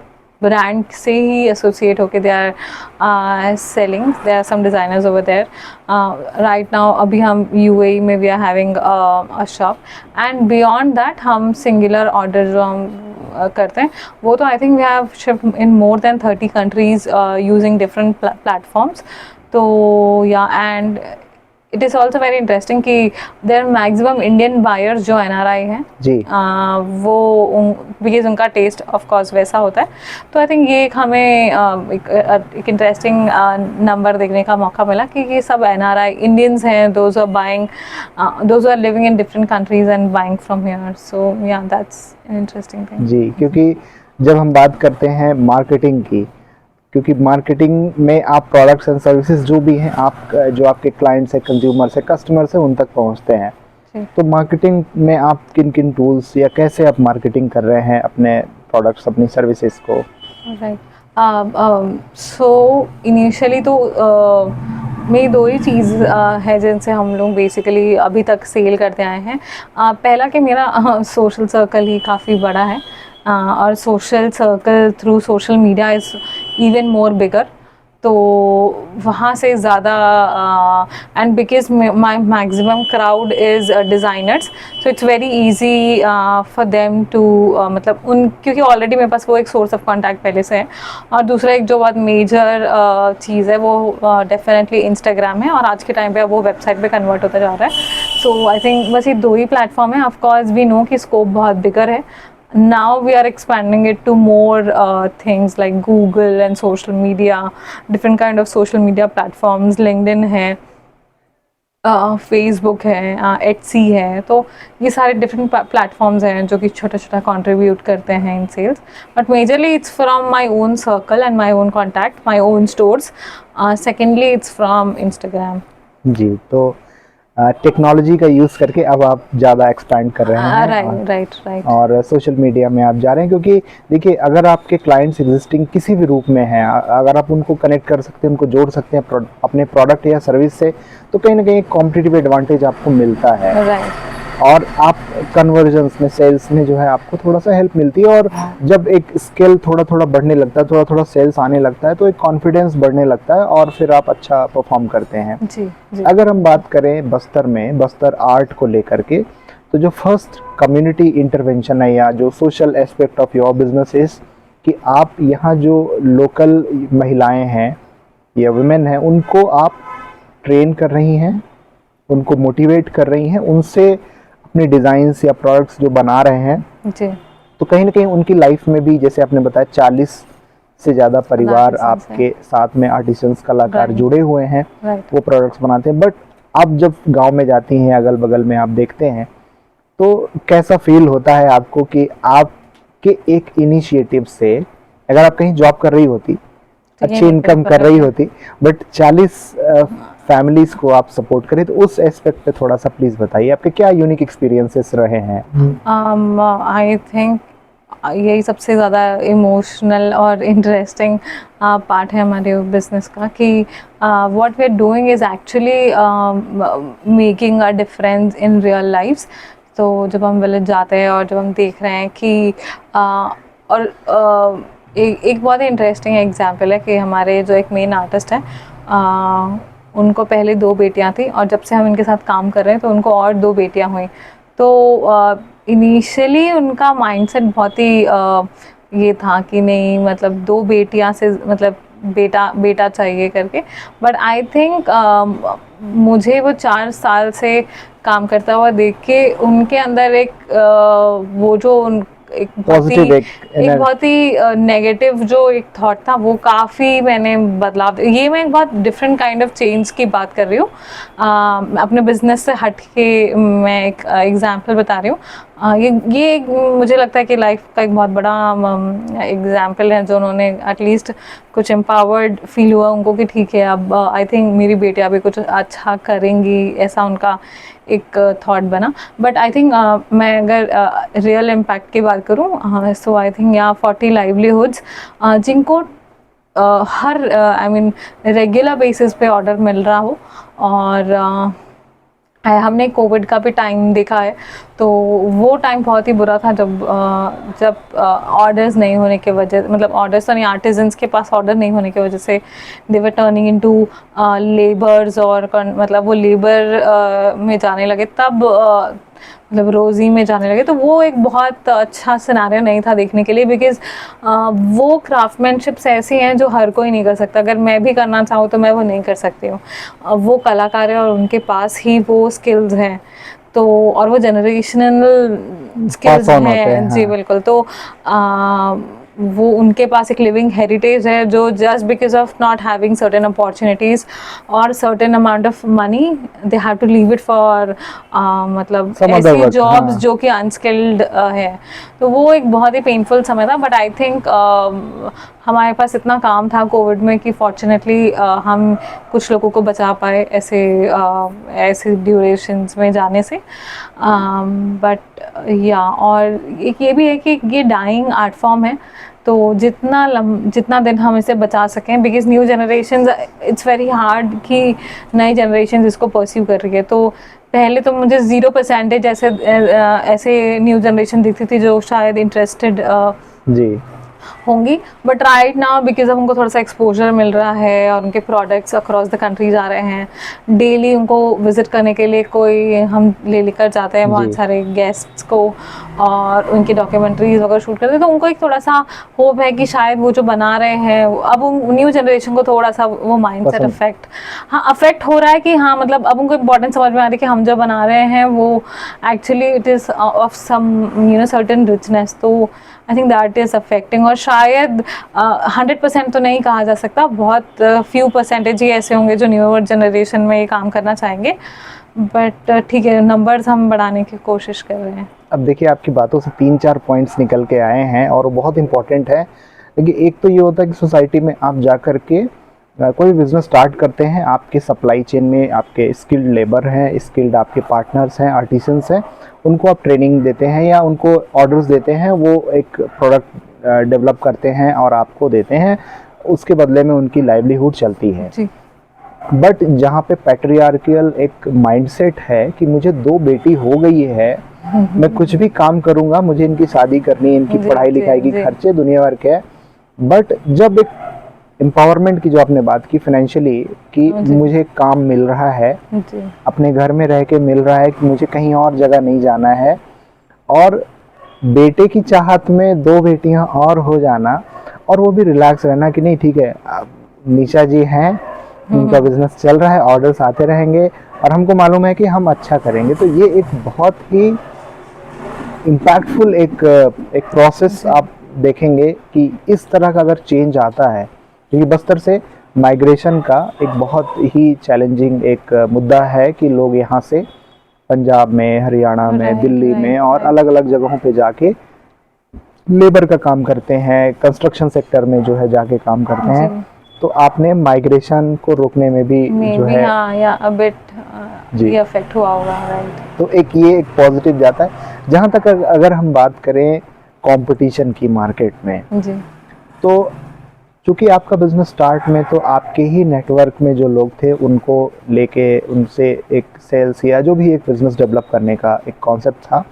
ब्रांड से ही एसोसिएट होके they are selling, they are some designers over there. Right now अभी हम यूएई में we are having a shop, and beyond that हम सिंगुलर ऑर्डर जो हम करते हैं वो तो I think we have shift in more than 30 countries using different platforms. तो yeah and it is also very interesting कि देर मैक्सिमम इंडियन बायर्स जो NRI हैं जी वो बिकॉज उनका टेस्ट ऑफ कोर्स वैसा होता है। तो आई थिंक ये एक हमें एक इंटरेस्टिंग नंबर देखने का मौका मिला कि ये सब NRI इंडियंस हैं, those are buying, those are living in different countries and buying from here. So या दैट्स एन इंटरेस्टिंग थिंग। जी, क्योंकि जब हम बात करते हैं मार्केटिंग की, क्योंकि मार्केटिंग में आप प्रोडक्ट्स एंड सर्विसेज जो भी हैं, आप जो आपके क्लाइंट्स है, कंज्यूमर्स है, कस्टमर्स है, उन तक पहुंचते हैं। तो मार्केटिंग में आप किन किन टूल्स या कैसे आप मार्केटिंग कर रहे हैं अपने प्रोडक्ट्स, अपनी सर्विसेज को? राइट, सो इनिशियली तो मेरी दो ही चीज़ है जिनसे हम लोग बेसिकली अभी तक सेल करते आए हैं। पहला कि मेरा सोशल सर्कल ही काफ़ी बड़ा है, और social circle through social media is even more bigger. तो वहाँ से ज़्यादा and because my maximum crowd is designers, so it's very easy for them to मतलब उन, क्योंकि ऑलरेडी मेरे पास वो एक सोर्स ऑफ कॉन्टैक्ट पहले से है। और दूसरा एक जो बहुत मेजर चीज़ है वो डेफिनेटली इंस्टाग्राम है, और आज के टाइम पे वो वेबसाइट पे कन्वर्ट होता जा रहा है। सो आई थिंक बस ये दो ही प्लेटफॉर्म है। ऑफकोर्स वी नो कि स्कोप बहुत बिगर है। Now we are expanding it to more things like Google and social media, different kind of social media platforms, LinkedIn है, Facebook है, Etsy है। तो ये सारे different platforms हैं जो कि छोटा छोटा contribute करते हैं in sales, but majorly it's from my own circle and my own contact, my own stores. Secondly it's from Instagram. जी, तो टेक्नोलॉजी का यूज़ करके अब आप ज़्यादा एक्सपैंड कर रहे हैं, राइट और सोशल मीडिया में आप जा रहे हैं। क्योंकि देखिए, अगर आपके क्लाइंट्स एग्जिस्टिंग किसी भी रूप में हैं, अगर आप उनको कनेक्ट कर सकते हैं, उनको जोड़ सकते हैं अपने प्रोडक्ट या सर्विस से, तो कहीं ना कहीं एक कॉम्पिटिटिव एडवांटेज आपको मिलता है। राइट, और आप कन्वर्जन्स में, सेल्स में जो है आपको थोड़ा सा हेल्प मिलती है। और जब एक स्केल थोड़ा थोड़ा बढ़ने लगता है, थोड़ा थोड़ा सेल्स आने लगता है, तो एक कॉन्फिडेंस बढ़ने लगता है और फिर आप अच्छा परफॉर्म करते हैं। जी। अगर हम बात करें बस्तर में, बस्तर आर्ट को लेकर के, तो जो फर्स्ट कम्युनिटी इंटरवेंशन है या जो social aspect of your business is कि आप यहाँ जो लोकल महिलाएं हैं या वुमेन हैं, उनको आप ट्रेन कर रही हैं, उनको मोटिवेट कर रही हैं, उनसे अपने डिज़ाइंस या प्रोडक्ट्स जो बना रहे हैं जी। तो कहीं ना कहीं उनकी लाइफ में भी, जैसे आपने बताया, 40 से ज़्यादा परिवार आपके साथ में आर्टिसंस, कलाकार जुड़े हुए हैं, वो प्रोडक्ट्स बनाते हैं। बट आप जब गांव में जाती हैं, अगल बगल में आप देखते हैं, तो कैसा फील होता है आपको कि आपके एक इनिशिएटिव से, अगर आप कहीं जॉब कर रही होती, अच्छी इनकम कर रही होती, बट 40 फैमिलीज को आप सपोर्ट करें, तो उस एस्पेक्ट पे थोड़ा सा प्लीज बताइए, आपके क्या यूनिक एक्सपीरियंसेस रहे हैं? आई थिंक यही सबसे ज़्यादा इमोशनल और इंटरेस्टिंग पार्ट है हमारे बिजनेस का कि what we are doing is actually making a difference in real lifes. तो जब हम विलेज जाते हैं और जब हम देख रहे हैं कि एक बहुत ही इंटरेस्टिंग एग्जांपल है कि हमारे जो एक मेन आर्टिस्ट है, उनको पहले 2 बेटियां थी, और जब से हम इनके साथ काम कर रहे हैं तो उनको और 2 बेटियां हुई। तो इनिशियली उनका माइंडसेट बहुत ही ये था कि नहीं, मतलब 2 बेटियां से मतलब बेटा चाहिए करके। बट आई थिंक मुझे वो 4 साल से काम करता हुआ देख के उनके अंदर एक वो जो एक बहुत ही नेगेटिव जो एक थॉट था, वो काफ़ी मैंने बदलाव, ये मैं एक बहुत डिफरेंट काइंड ऑफ चेंज की बात कर रही हूँ, अपने बिजनेस से हट के मैं एक एग्जांपल बता रही हूँ। ये मुझे लगता है कि लाइफ का एक बहुत बड़ा एग्जांपल है, जो उन्होंने एटलीस्ट कुछ एम्पावर्ड फील हुआ उनको कि ठीक है, अब आई थिंक मेरी बेटियां भी कुछ अच्छा करेंगी, ऐसा उनका एक थॉट बना। बट आई थिंक मैं अगर रियल इम्पैक्ट की बात करूँ, सो आई थिंक या 40 लाइवलीहुड्स जिनको हर आई मीन रेगुलर बेसिस पे ऑर्डर मिल रहा हो। और हमने कोविड का भी टाइम देखा है, तो वो टाइम बहुत ही बुरा था जब ऑर्डर्स नहीं होने के वजह, मतलब ऑर्डर्स तो नहीं, आर्टिजन्स के पास ऑर्डर नहीं होने की वजह से दे वर टर्निंग इनटू लेबर्स, और मतलब वो लेबर में जाने लगे। तब मतलब रोज़ी में जाने लगे, तो वो एक बहुत अच्छा सिनारियो नहीं था देखने के लिए, बिकॉज वो क्राफ्टमैनशिप्स ऐसी हैं जो हर कोई नहीं कर सकता। अगर मैं भी करना चाहूँ तो मैं वो नहीं कर सकती हूँ। वो कलाकार है और उनके पास ही वो स्किल्स हैं, तो और वो जनरेशनल स्किल्स पास ऑन होते हैं। हैं, जी हाँ। बिल्कुल। तो वो उनके पास एक लिविंग हेरिटेज है, जो just because of not having certain opportunities और certain amount of money they have to leave it for मतलब सम अदर ऐसी वर्क, जॉब्स हाँ। जो कि अनस्किल्ड है। तो वो एक बहुत ही पेनफुल समय था, बट आई थिंक हमारे पास इतना काम था कोविड में कि फॉर्चुनेटली हम कुछ लोगों को बचा पाए ऐसे ऐसे ड्यूरेशंस में जाने से। बट या और एक ये भी है कि ये डाइंग आर्ट फॉर्म है, तो जितना दिन हम इसे बचा सकें, because new generation it's very hard कि नई जनरेशन इसको परस्यू कर रही है। तो पहले तो मुझे 0% ऐसे न्यू जनरेशन दिखती थी जो शायद इंटरेस्टेड जी। होंगी, बट राइट नाउ बिकॉज अब उनको थोड़ा सा एक्सपोजर मिल रहा है और उनके प्रोडक्ट्स अक्रॉस द कंट्री जा रहे हैं, डेली उनको विजिट करने के लिए कोई हम लेकर जाते हैं बहुत जी। सारे गेस्ट्स को, और उनकी डॉक्यूमेंट्रीज वगैरह शूट करते हैं, तो उनको एक थोड़ा सा होप है कि शायद वो जो बना रहे हैं अब न्यू जनरेशन को थोड़ा सा वो माइंडसेट पसंद। अफेक्ट हो रहा है कि हाँ मतलब अब उनको इम्पोर्टेंस समझ में आ रही है कि हम जो बना रहे हैं वो actually it is of some certain richness. तो I think that is affecting, और शायद 100% तो नहीं कहा जा सकता, बहुत फ्यू परसेंटेज ही ऐसे होंगे जो न्यूअर जनरेशन में ये काम करना चाहेंगे, बट ठीक है, नंबर्स हम बढ़ाने की कोशिश कर रहे हैं। अब देखिए, आपकी बातों से 3-4 पॉइंट्स निकल के आए हैं और वो बहुत इंपॉर्टेंट है। देखिए, एक तो ये होता है कि सोसाइटी में आप जा कर के कोई बिज़नेस स्टार्ट करते हैं, आपके सप्लाई चेन में आपके स्किल्ड लेबर हैं, स्किल्ड आपके पार्टनर्स हैं, आर्टिसंस हैं, उनको आप ट्रेनिंग देते हैं या उनको ऑर्डर्स देते हैं, वो एक प्रोडक्ट डेवलप करते हैं और आपको देते हैं, उसके बदले में उनकी लाइवलीहुड चलती है। जी। बट जहाँ पे पैट्रियार्कियल एक माइंडसेट है कि मुझे 2 बेटी हो गई है, मैं कुछ भी काम करूँगा, मुझे इनकी शादी करनी है, इनकी जी, पढ़ाई जी, लिखाई की जी। खर्चे दुनिया भर के हैं। बट जब एक एम्पावरमेंट की जो आपने बात की फाइनेंशियली, कि जी। मुझे काम मिल रहा है, जी अपने घर में रह के मिल रहा है, कि मुझे कहीं और जगह नहीं जाना है, और बेटे की चाहत में 2 बेटियां और हो जाना, और वो भी रिलैक्स रहना कि नहीं ठीक है, निशा जी हैं, उनका बिजनेस चल रहा है, ऑर्डर्स आते रहेंगे और हमको मालूम है कि हम अच्छा करेंगे। तो ये एक बहुत ही इम्पैक्टफुल एक प्रोसेस आप देखेंगे कि इस तरह का अगर चेंज आता है, क्योंकि बस्तर से माइग्रेशन का एक बहुत ही चैलेंजिंग एक मुद्दा है कि लोग यहाँ से पंजाब में, हरियाणा में, दिल्ली में और अलग अलग जगहों पे जाके लेबर का काम करते हैं, कंस्ट्रक्शन सेक्टर में जो है जाके काम करते हैं। तो आपने माइग्रेशन को रोकने में भी जो है, हाँ, या अ बिट जी, ये अफेक्ट हुआ होगा, राइट। तो एक ये एक पॉजिटिव जाता है। जहाँ तक अगर हम बात करें कंपटीशन की मार्केट में, जी तो चूँकि आपका बिजनेस स्टार्ट में तो आपके ही नेटवर्क में जो लोग थे उनको लेके उनसे एक सेल्स या जो भी एक बिजनेस डेवलप करने का एक कॉन्सेप्ट था,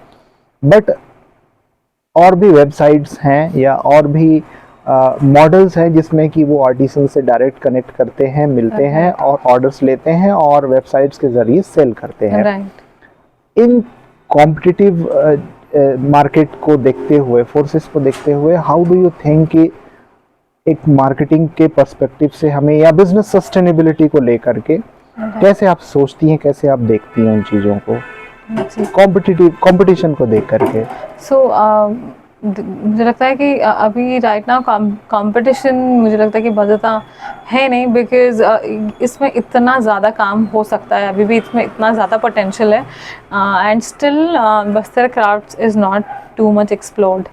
बट और भी वेबसाइट्स हैं या और भी मॉडल्स हैं जिसमें कि वो आर्टिसन से डायरेक्ट कनेक्ट करते हैं, मिलते हैं और ऑर्डर्स लेते हैं और वेबसाइट्स के ज़रिए सेल करते हैं। राइट। इन कॉम्पिटिटिव मार्केट को देखते हुए, फोर्सेस को देखते हुए, हाउ डू यू थिंक कि एक मार्केटिंग के पर्सपेक्टिव से हमें या बिजनेस सस्टेनेबिलिटी को लेकर के कैसे आप सोचती हैं, कैसे आप देखती हैं उन चीज़ों को, कंपटीशन को देख करके? मुझे लगता है कि अभी राइट नाउ कंपटीशन मुझे लगता है कि बहुत ज़्यादा है नहीं, बिकॉज इसमें इतना ज़्यादा काम हो सकता है, अभी भी इसमें इतना ज़्यादा पोटेंशियल है, and still Bastar crafts is not too much explored.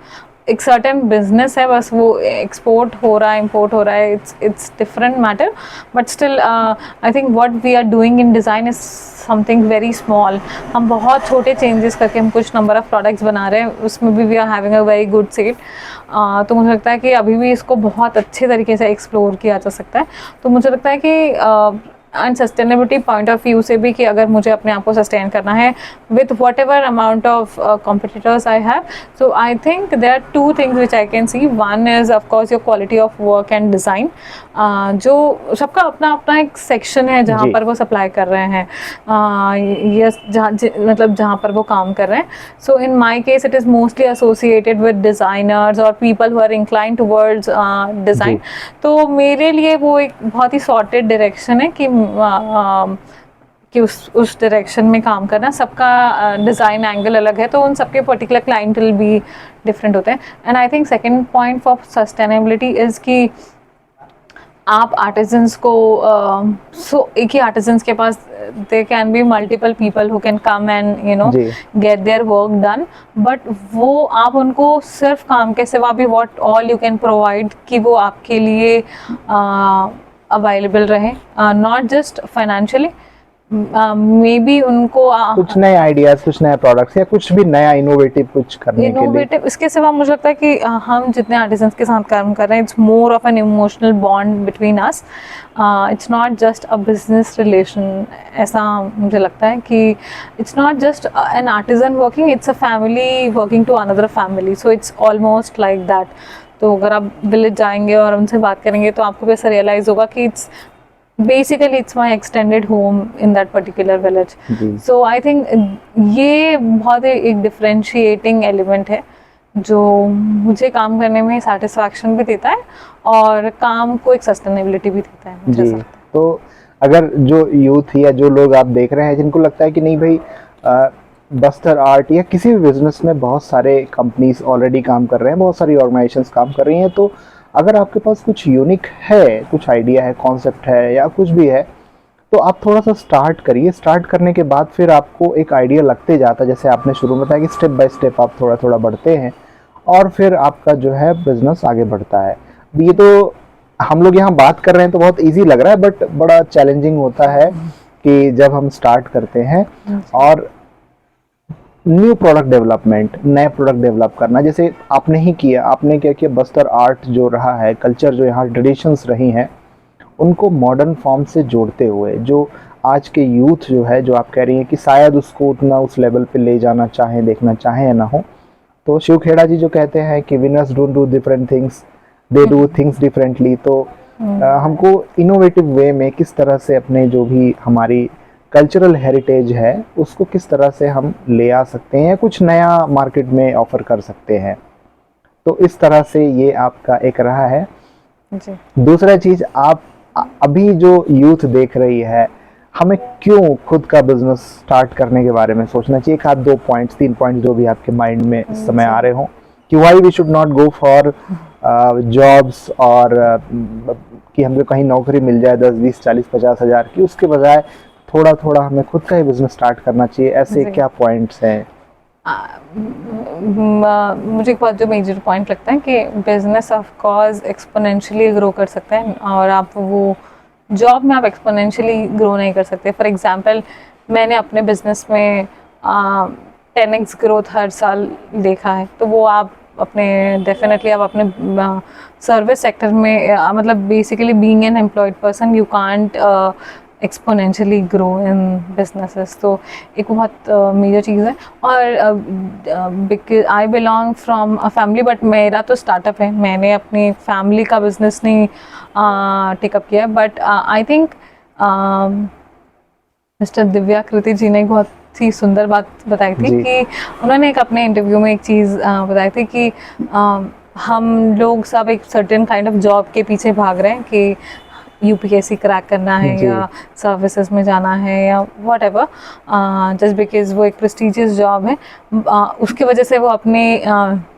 एक सर्टेन बिजनेस है, बस वो एक्सपोर्ट हो रहा है, इंपोर्ट हो रहा है, it's different matter, but still I think what we are doing in design is something very small. हम बहुत छोटे चेंजेस करके हम कुछ नंबर ऑफ प्रोडक्ट्स बना रहे हैं, उसमें भी we are having a very good sale. तो मुझे लगता है कि अभी भी इसको बहुत अच्छे तरीके से एक्सप्लोर किया जा सकता है। तो मुझे लगता है कि and sustainability point of view से भी कि अगर मुझे अपने आप को सस्टेन करना है with whatever amount of competitors I have, so I think there are two things which I can see. One is of course your quality of work and design, जो सबका अपना अपना एक सेक्शन है जहाँ पर वो सप्लाई कर रहे हैं, यस, मतलब जहाँ पर वो काम कर रहे हैं. So in my case it is mostly associated with designers और people who are inclined towards design. तो मेरे लिए वो एक बहुत ही सॉर्टेड डायरेक्शन है कि उस डायरेक्शन में काम करना. सबका डिज़ाइन एंगल अलग है, तो उन सबके पर्टिकुलर क्लाइंटल भी डिफरेंट होते हैं. And I think second point for sustainability is कि आप आर्टिजन्स को एक ही आर्टिजन्स के पास there can be multiple people who can come and get their work done, but वो आप उनको सिर्फ काम के सिवा भी what all you can provide कि वो आपके लिए available रहे, not just financially, may be उनको कुछ नए आइडियाज, कुछ नए प्रोडक्ट्स या कुछ भी नया इनोवेटिव कुछ करने के लिए. इसके सिवा मुझे लगता है कि हम जितने आर्टिजन्स के साथ काम कर रहे हैं, it's more of an emotional bond between us. It's not just a business relation. ऐसा मुझे लगता है कि it's not just an artisan working, it's a family working to another family. So it's almost like that. तो अगर आप village जाएंगे और उनसे बात करेंगे तो आपको भी ऐसा रियलाइज होगा कि basically it's my extended home in that particular village. So I think ये बहुत एक differentiating element है जो मुझे काम करने में satisfaction भी देता है और काम को एक sustainability भी देता है, मुझे ऐसा लगता है. तो अगर जो यूथ या जो लोग आप देख रहे हैं जिनको लगता है कि नहीं भाई बस्तर आर्ट या किसी भी बिजनेस में बहुत सारे कंपनीज ऑलरेडी काम कर रहे हैं, बहुत सारी ऑर्गेनाइजेशंस काम कर रही हैं, तो अगर आपके पास कुछ यूनिक है, कुछ आइडिया है, कॉन्सेप्ट है या कुछ भी है, तो आप थोड़ा सा स्टार्ट करिए. स्टार्ट करने के बाद फिर आपको एक आइडिया लगते जाता है, जैसे आपने शुरू में बताया कि स्टेप बाय स्टेप आप थोड़ा थोड़ा बढ़ते हैं और फिर आपका जो है बिजनेस आगे बढ़ता है. ये तो हम लोग यहाँ बात कर रहे हैं तो बहुत ईजी लग रहा है, बट बड़ा चैलेंजिंग होता है कि जब हम स्टार्ट करते हैं और न्यू प्रोडक्ट डेवलपमेंट, नए प्रोडक्ट डेवलप करना, जैसे आपने ही किया. आपने क्या किया, बस्तर आर्ट जो रहा है, कल्चर जो यहाँ ट्रेडिशंस रही हैं, उनको मॉडर्न फॉर्म से जोड़ते हुए जो आज के यूथ जो है, जो आप कह रही हैं कि शायद उसको उतना उस लेवल पे ले जाना चाहें, देखना चाहें या ना हो, तो शिव खेड़ा जी जो कहते हैं कि winners don't do different things, they do things differently. तो हमको इनोवेटिव वे में किस तरह से अपने जो भी हमारी कल्चरल हेरिटेज है उसको किस तरह से हम ले आ सकते हैं, कुछ नया मार्केट में ऑफर कर सकते हैं. तो इस तरह से ये आपका एक रहा है जी. दूसरा चीज़, आप अभी जो यूथ देख रही है, हमें क्यों खुद का बिजनेस स्टार्ट करने के बारे में सोचना चाहिए? एक आध 2 पॉइंट्स 3 पॉइंट्स जो भी आपके माइंड में इस समय आ रहे हों कि why we should not go for jobs और कि हमको कहीं नौकरी मिल जाए 10, 20, 40, 50 हज़ार की, उसके बजाय थोड़ा थोड़ा हमें खुद का ही बिजनेस स्टार्ट करना चाहिए. ऐसे क्या पॉइंट्स हैं? मुझे एक बहुत जो मेजर पॉइंट लगता है कि business of course exponentially grow कर सकते हैं और आप वो जॉब में आप एक्सपोनेंशियली ग्रो नहीं कर सकते. फॉर एग्जांपल, मैंने अपने बिजनेस में 10x ग्रोथ हर साल देखा है. तो वो आप अपने डेफिनेटली आप अपने सर्विस सेक्टर में मतलब basically being an employed person you can't exponentially grow in businesses. तो एक बहुत मेजर चीज़ है. और I belong from a family, but मेरा तो स्टार्टअप है, मैंने अपनी फैमिली का बिजनेस नहीं टेकअप किया. But I think mister Divya Kriti ji ने एक बहुत ही सुंदर बात बताई थी कि उन्होंने एक अपने इंटरव्यू में एक चीज़ बताई थी कि हम लोग सब एक सर्टेन काइंड ऑफ जॉब के पीछे भाग रहे हैं कि यूपीएससी क्रैक करना है या सर्विसेज में जाना है या व्हाट एवर, जस्ट बिकॉज वो एक प्रेस्टिजियस जॉब है. उसकी वजह से वो अपने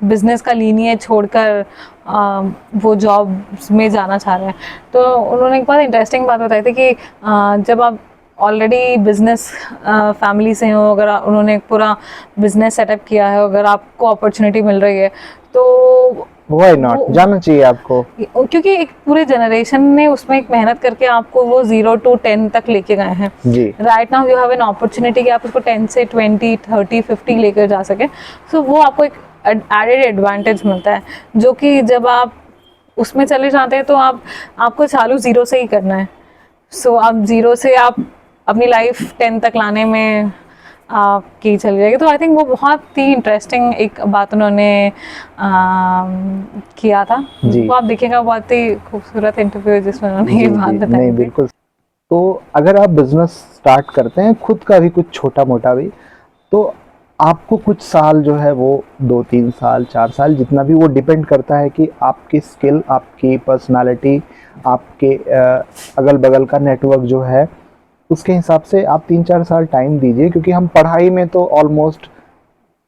बिजनेस का लीनिएज छोड़कर वो जॉब में जाना चाह रहे हैं. तो उन्होंने एक बहुत इंटरेस्टिंग बात बताई थी कि जब आप ऑलरेडी बिजनेस फैमिली से हो, अगर उन्होंने पूरा बिजनेस सेटअप किया है, अगर आपको अपॉर्चुनिटी मिल रही है तो Why not? जाना चाहिए आपको, क्योंकि एक पूरे जनरेशन ने उसमें एक मेहनत करके आपको वो 0 to 10 तक लेके गए हैं. Right now you have an opportunity कि आप उसको 10 से 20, 30, 50 लेकर जा सके. सो वो आपको एक एडेड एडवांटेज मिलता है, जो कि जब आप उसमें चले जाते हैं तो आपको चालू 0 से ही करना है. सो अब जीरो से आप अपनी लाइफ 10 तक लाने में आपकी चली जाएगी। तो आई थिंक वो बहुत ही इंटरेस्टिंग एक बात उन्होंने किया था। जी। वो आप देखिएगा, बहुत ही खूबसूरत इंटरव्यू है जिसमें उन्होंने ये जी बात जी, बताई नहीं थी। बिल्कुल। तो अगर आप बिजनेस स्टार्ट करते हैं खुद का भी, कुछ छोटा मोटा भी, तो आपको कुछ साल जो है वो 2-3 साल 4 साल जितना भी, वो डिपेंड करता है कि आपकी स्किल, आपकी पर्सनालिटी, आपके अगल बगल का नेटवर्क जो है, उसके हिसाब से आप 3-4 साल टाइम दीजिए। क्योंकि हम पढ़ाई में तो ऑलमोस्ट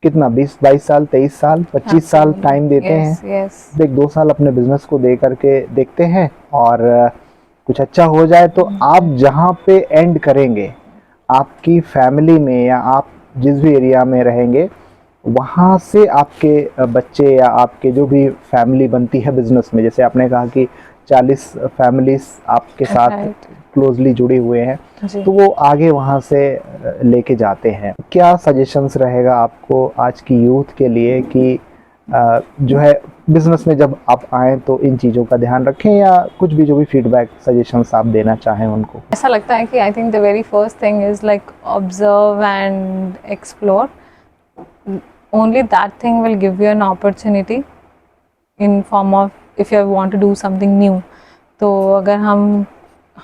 कितना 20-22 साल, 23 साल, 25 साल टाइम देते हैं। Yes yes. तो 1-2 साल अपने बिजनेस को दे करके देखते हैं, और कुछ अच्छा हो जाए तो आप जहाँ पे एंड करेंगे, आपकी फैमिली में या आप जिस भी एरिया में रहेंगे, वहाँ से आपके बच्चे या आपके जो भी फैमिली बनती है बिजनेस में, जैसे आपने कहा कि 40 फैमिलीज आपके साथ राइट। क्लोजली जुड़े हुए हैं, जी। तो वो आगे वहाँ से लेके जाते हैं। क्या सजेशंस रहेगा आपको आज की यूथ के लिए कि जो है बिजनेस में जब आप आएँ तो इन चीज़ों का ध्यान रखें, या कुछ भी जो भी फीडबैक सजेशंस आप देना चाहें उनको? ऐसा लगता है कि I think the very first thing is like observe and explore. Only that thing will give you an opportunity in form of if you want to do something new. तो अगर हम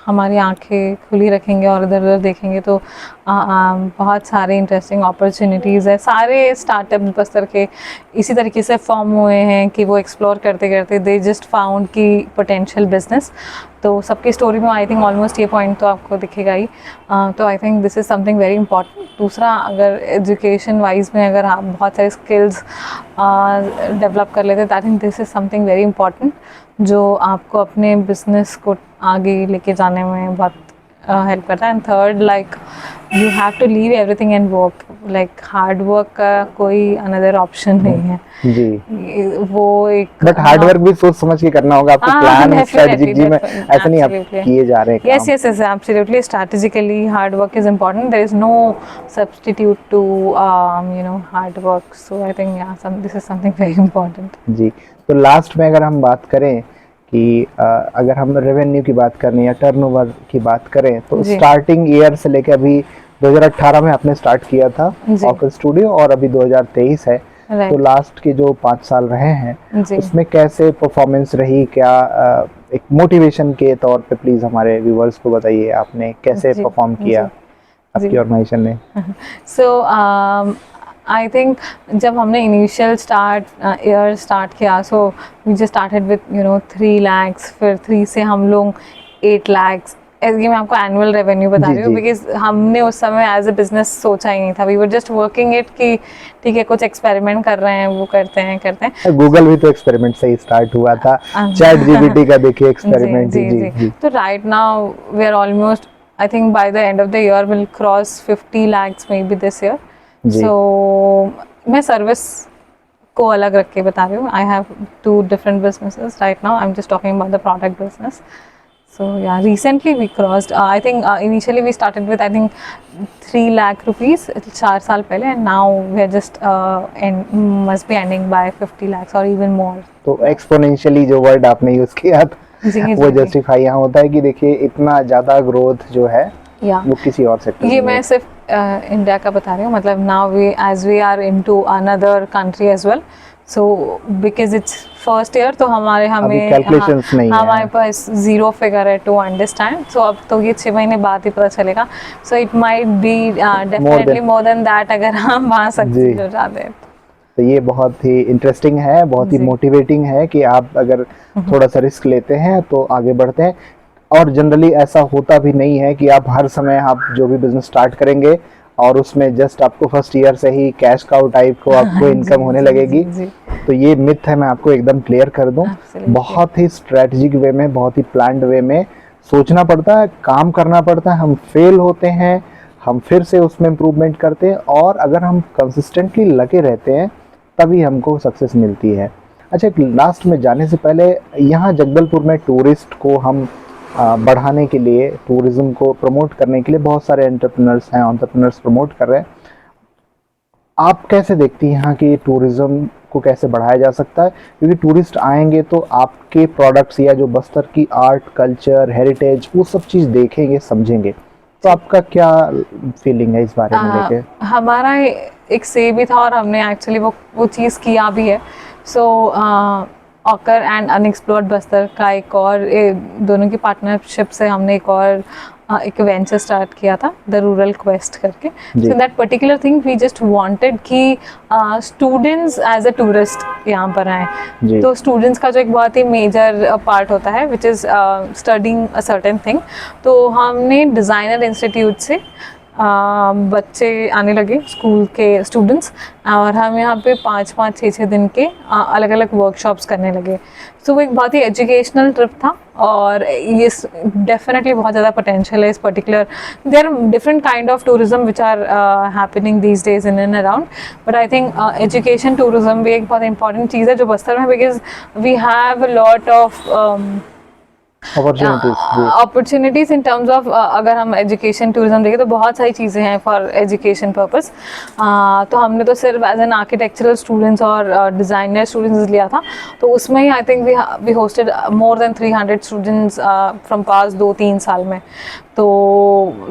हमारी आंखें खुली रखेंगे और इधर उधर देखेंगे तो बहुत सारे इंटरेस्टिंग अपॉर्चुनिटीज़ है। सारे स्टार्टअप बस्तर के इसी तरीके से फॉर्म हुए हैं कि वो एक्सप्लोर करते करते दे जस्ट फाउंड की पोटेंशियल बिजनेस। तो सबकी स्टोरी में आई थिंक ऑलमोस्ट ये पॉइंट तो आपको दिखेगा ही। तो I think this is something very important. दूसरा, अगर एजुकेशन वाइज में अगर आप बहुत सारे स्किल्स डेवलप कर लेते हैं, आई think this is something very important जो आपको अपने बिजनेस को आगे लेके जाने में बहुत हेल्प करता है। And third, like you have to leave everything and work. Like hard work का कोई अनदर ऑप्शन नहीं है। जी। वो एक बट हार्ड वर्क भी सोच समझ के करना होगा आपको, प्लान स्ट्रेटजिक जी में ऐसा नहीं आप किए जा रहे हैं yes काम। yes yes absolutely, strategically hard work is important. There is no substitute to hard work. So I think this is something very important. जी। तो लास्ट में अगर हम बात करें कि अगर हम रेवेन्यू की बात करें या टर्नओवर की बात करें, तो जी। स्टार्टिंग ईयर से लेकर अभी 2018 में आपने स्टार्ट किया था जी। ऑकर स्टूडियो, और अभी 2023 है। Right. तो लास्ट के जो 5 साल रहे हैं जी। उसमें कैसे परफॉर्मेंस रही, क्या एक मोटिवेशन के तौर पे प्लीज हमारे व्यूवर्स को बताइए, आपने कैसे जी। परफॉर्म किया जी। आपकी जी। ऑर्गेनाइजेशन ने? सो आई थिंक जब हमने इनिशियल ईयर स्टार्ट किया, so we just started with 3 lakhs, फिर 3 से हम लोग 8 lakhs। ये मैं आपको एनुअल रेवेन्यू बता जी, रही हूँ, जी। बिकॉज हमने उस समय एज अ बिजनेस सोचा ही नहीं था। We were just working it कि ठीक है, कुछ एक्सपेरिमेंट कर रहे हैं, वो करते हैं। गूगल भी तो एक्सपेरिमेंट से ही स्टार्ट हुआ था, चैट जीपीटी का देखिए एक्सपेरिमेंट। जी जी जी जी। तो right now we are almost, I think by the end of the year will cross 50 lakhs may be this year. जी। सो मैं सर्विस को अलग रख के बता रही हूँ। I have 2 different businesses right now. I'm just talking about the product business. So yeah, recently we crossed. I think initially we started with I think 3 lakh rupees 4 साल पहले, and now we are just must be ending by 50 lakhs or even more. तो exponentially जो word आपने use किया था जी वो जी। Justify यहाँ होता है कि देखिए इतना ज्यादा ग्रोथ जो है या वो किसी और सेक्टर ये में मैं नहीं। सिर्फ इंडिया का बता रही हूँ। मतलब now we as we are into another country as well, so because it's first year, तो अभी हमें कैलकुलेशंस नहीं हमारे है। पास जीरो फिगर है टू अंडरस्टैंड। सो अब तो ये 6 महीने बाद ही पता चलेगा। So it might be definitely more than that अगर हम वहाँ जी। सक्सेस हो जाते हैं। तो ये बहुत ही इंटरेस्टिंग है, बहुत ही जी। मोटिवेटिंग है कि आप अगर थोड़ा सा रिस्क लेते हैं तो आगे बढ़ते हैं। और जनरली ऐसा होता भी नहीं है कि आप हर समय आप जो भी बिजनेस स्टार्ट करेंगे और उसमें जस्ट आपको फर्स्ट ईयर से ही कैश काउ टाइप को आपको इनकम होने लगेगी। जी। तो ये मिथ है, मैं आपको एकदम क्लियर कर दूं। Absolutely. बहुत ही स्ट्रेटजिक वे में, बहुत ही प्लान्ड वे में सोचना पड़ता है, काम करना पड़ता है। हम फेल होते हैं, हम फिर से उसमें इम्प्रूवमेंट करते हैं, और अगर हम कंसिस्टेंटली लगे रहते हैं तभी हमको सक्सेस मिलती है। अच्छा, लास्ट में जाने से पहले, यहाँ जगदलपुर में टूरिस्ट को हम बढ़ाने के लिए, टूरिज्म को प्रमोट करने के लिए बहुत सारे एंटरप्रेन्योर्स हैं, एंटरप्रेन्योर्स प्रमोट कर रहे हैं। आप कैसे देखती हैं यहाँ की टूरिज्म को कैसे बढ़ाया जा सकता है, क्योंकि टूरिस्ट आएंगे तो आपके प्रोडक्ट्स या जो बस्तर की आर्ट, कल्चर, हेरिटेज, वो सब चीज़ देखेंगे, समझेंगे। तो आपका क्या फीलिंग है इस बारे में लेके? हमारा एक से भी था और हमने एक्चुअली वो चीज़ किया भी है। सो ऑकर एंड अनएक्सप्लोर्ड बस्तर का एक और दोनों की पार्टनरशिप से हमने एक वेंचर स्टार्ट किया था, द रूरल क्वेस्ट करके। So that particular thing we just wanted कि स्टूडेंट्स एज अ टूरिस्ट यहाँ पर आए। तो स्टूडेंट्स का जो एक बहुत ही मेजर पार्ट होता है which is studying a certain thing, तो हमने डिज़ाइनर इंस्टीट्यूट से बच्चे आने लगे, स्कूल के स्टूडेंट्स, और हम यहाँ पे 5-5, 6-6 दिन के अलग अलग वर्कशॉप्स करने लगे। तो वो एक बहुत ही एजुकेशनल ट्रिप था और ये डेफिनेटली बहुत ज़्यादा पोटेंशियल है इस particular. There are different kind of tourism which are happening these days in and around, but I think education tourism भी एक बहुत इंपॉर्टेंट चीज़ है जो बस्तर में, because we have a lot of opportunities in terms of, अगर हम education tourism देखें तो बहुत सारी चीज़ें हैं फॉर एजुकेशन पर्पस। तो हमने तो सिर्फ एज एन आर्किटेक्चरल स्टूडेंट्स और डिज़ाइनर स्टूडेंट्स लिया था, तो उसमें ही I think we hosted more than 300 students from past 2-3 साल में। तो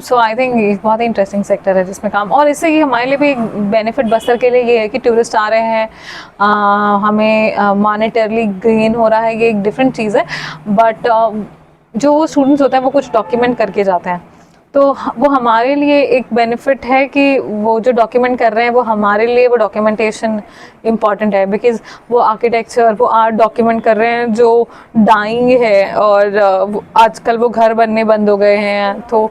सो आई थिंक बहुत ही इंटरेस्टिंग सेक्टर है जिसमें काम, और इससे ये हमारे लिए भी एक बेनिफिट बस्तर के लिए ये है कि टूरिस्ट आ रहे हैं, हमें मॉनेटरली गेन हो रहा है, ये एक डिफरेंट चीज़ है। बट जो स्टूडेंट्स होते हैं वो कुछ डॉक्यूमेंट करके जाते हैं, तो वो हमारे लिए एक बेनिफिट है कि वो जो डॉक्यूमेंट कर रहे हैं वो हमारे लिए वो डॉक्यूमेंटेशन इम्पॉर्टेंट है, बिकॉज वो आर्किटेक्चर, वो आर्ट डॉक्यूमेंट कर रहे हैं जो डाइंग है, और आजकल वो घर बनने बंद हो गए हैं। तो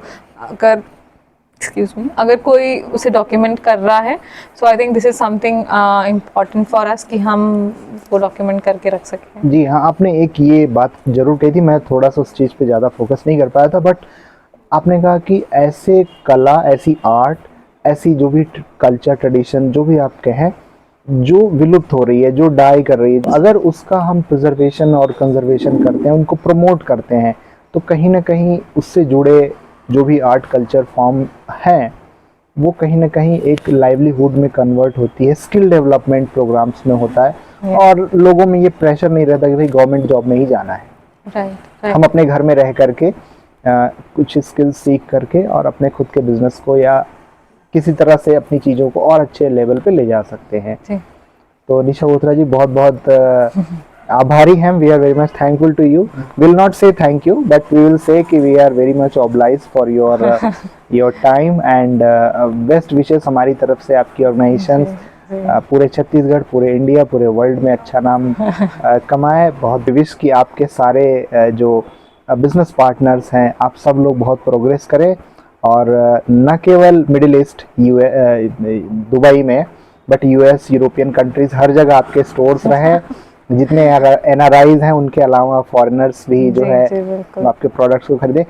अगर कोई उसे डॉक्यूमेंट कर रहा है, so I think this is something important for us कि हम वो डॉक्यूमेंट करके रख सकें। जी हाँ, आपने एक ये बात जरूर कही थी, मैं थोड़ा सा उस चीज़ पे ज़्यादा फोकस नहीं कर पाया था, बट आपने कहा कि ऐसे कला, ऐसी आर्ट, ऐसी जो भी कल्चर, ट्रेडिशन, जो भी आप कहें, जो विलुप्त हो रही है, जो डाई कर रही है, अगर उसका हम प्रिजर्वेशन और कंजर्वेशन करते हैं, उनको प्रमोट करते हैं, तो कहीं ना कहीं उससे जुड़े जो भी आर्ट, कल्चर फॉर्म हैं, वो कहीं ना कहीं एक लाइवलीहुड में कन्वर्ट होती है, स्किल डेवलपमेंट प्रोग्राम्स में होता है, और लोगों में ये प्रेशर नहीं रहता कि भाई गवर्नमेंट जॉब में ही जाना है। राइट। हम अपने घर में रह करके कुछ स्किल्स सीख करके और अपने खुद के बिजनेस को या किसी तरह से अपनी चीज़ों को और अच्छे लेवल पे ले जा सकते हैं। तो निशा बोथरा जी, बहुत बहुत आभारी हैं, we are very much thankful to you. Will not say thank you, but we will say कि we are very much obliged for your time and best wishes हमारी तरफ से आपकी ऑर्गेनाइजेशन पूरे छत्तीसगढ़, पूरे इंडिया, पूरे वर्ल्ड में अच्छा नाम कमाए। बहुत विश कि आपके सारे जो बिजनेस पार्टनर्स हैं, आप सब लोग बहुत प्रोग्रेस करें, और न केवल मिडिल ईस्ट, दुबई में, बट यूएस, यूरोपियन कंट्रीज, हर जगह आपके स्टोर्स रहें। जितने NRIs हैं उनके अलावा फॉरेनर्स भी जो है आपके प्रोडक्ट्स को खरीदें।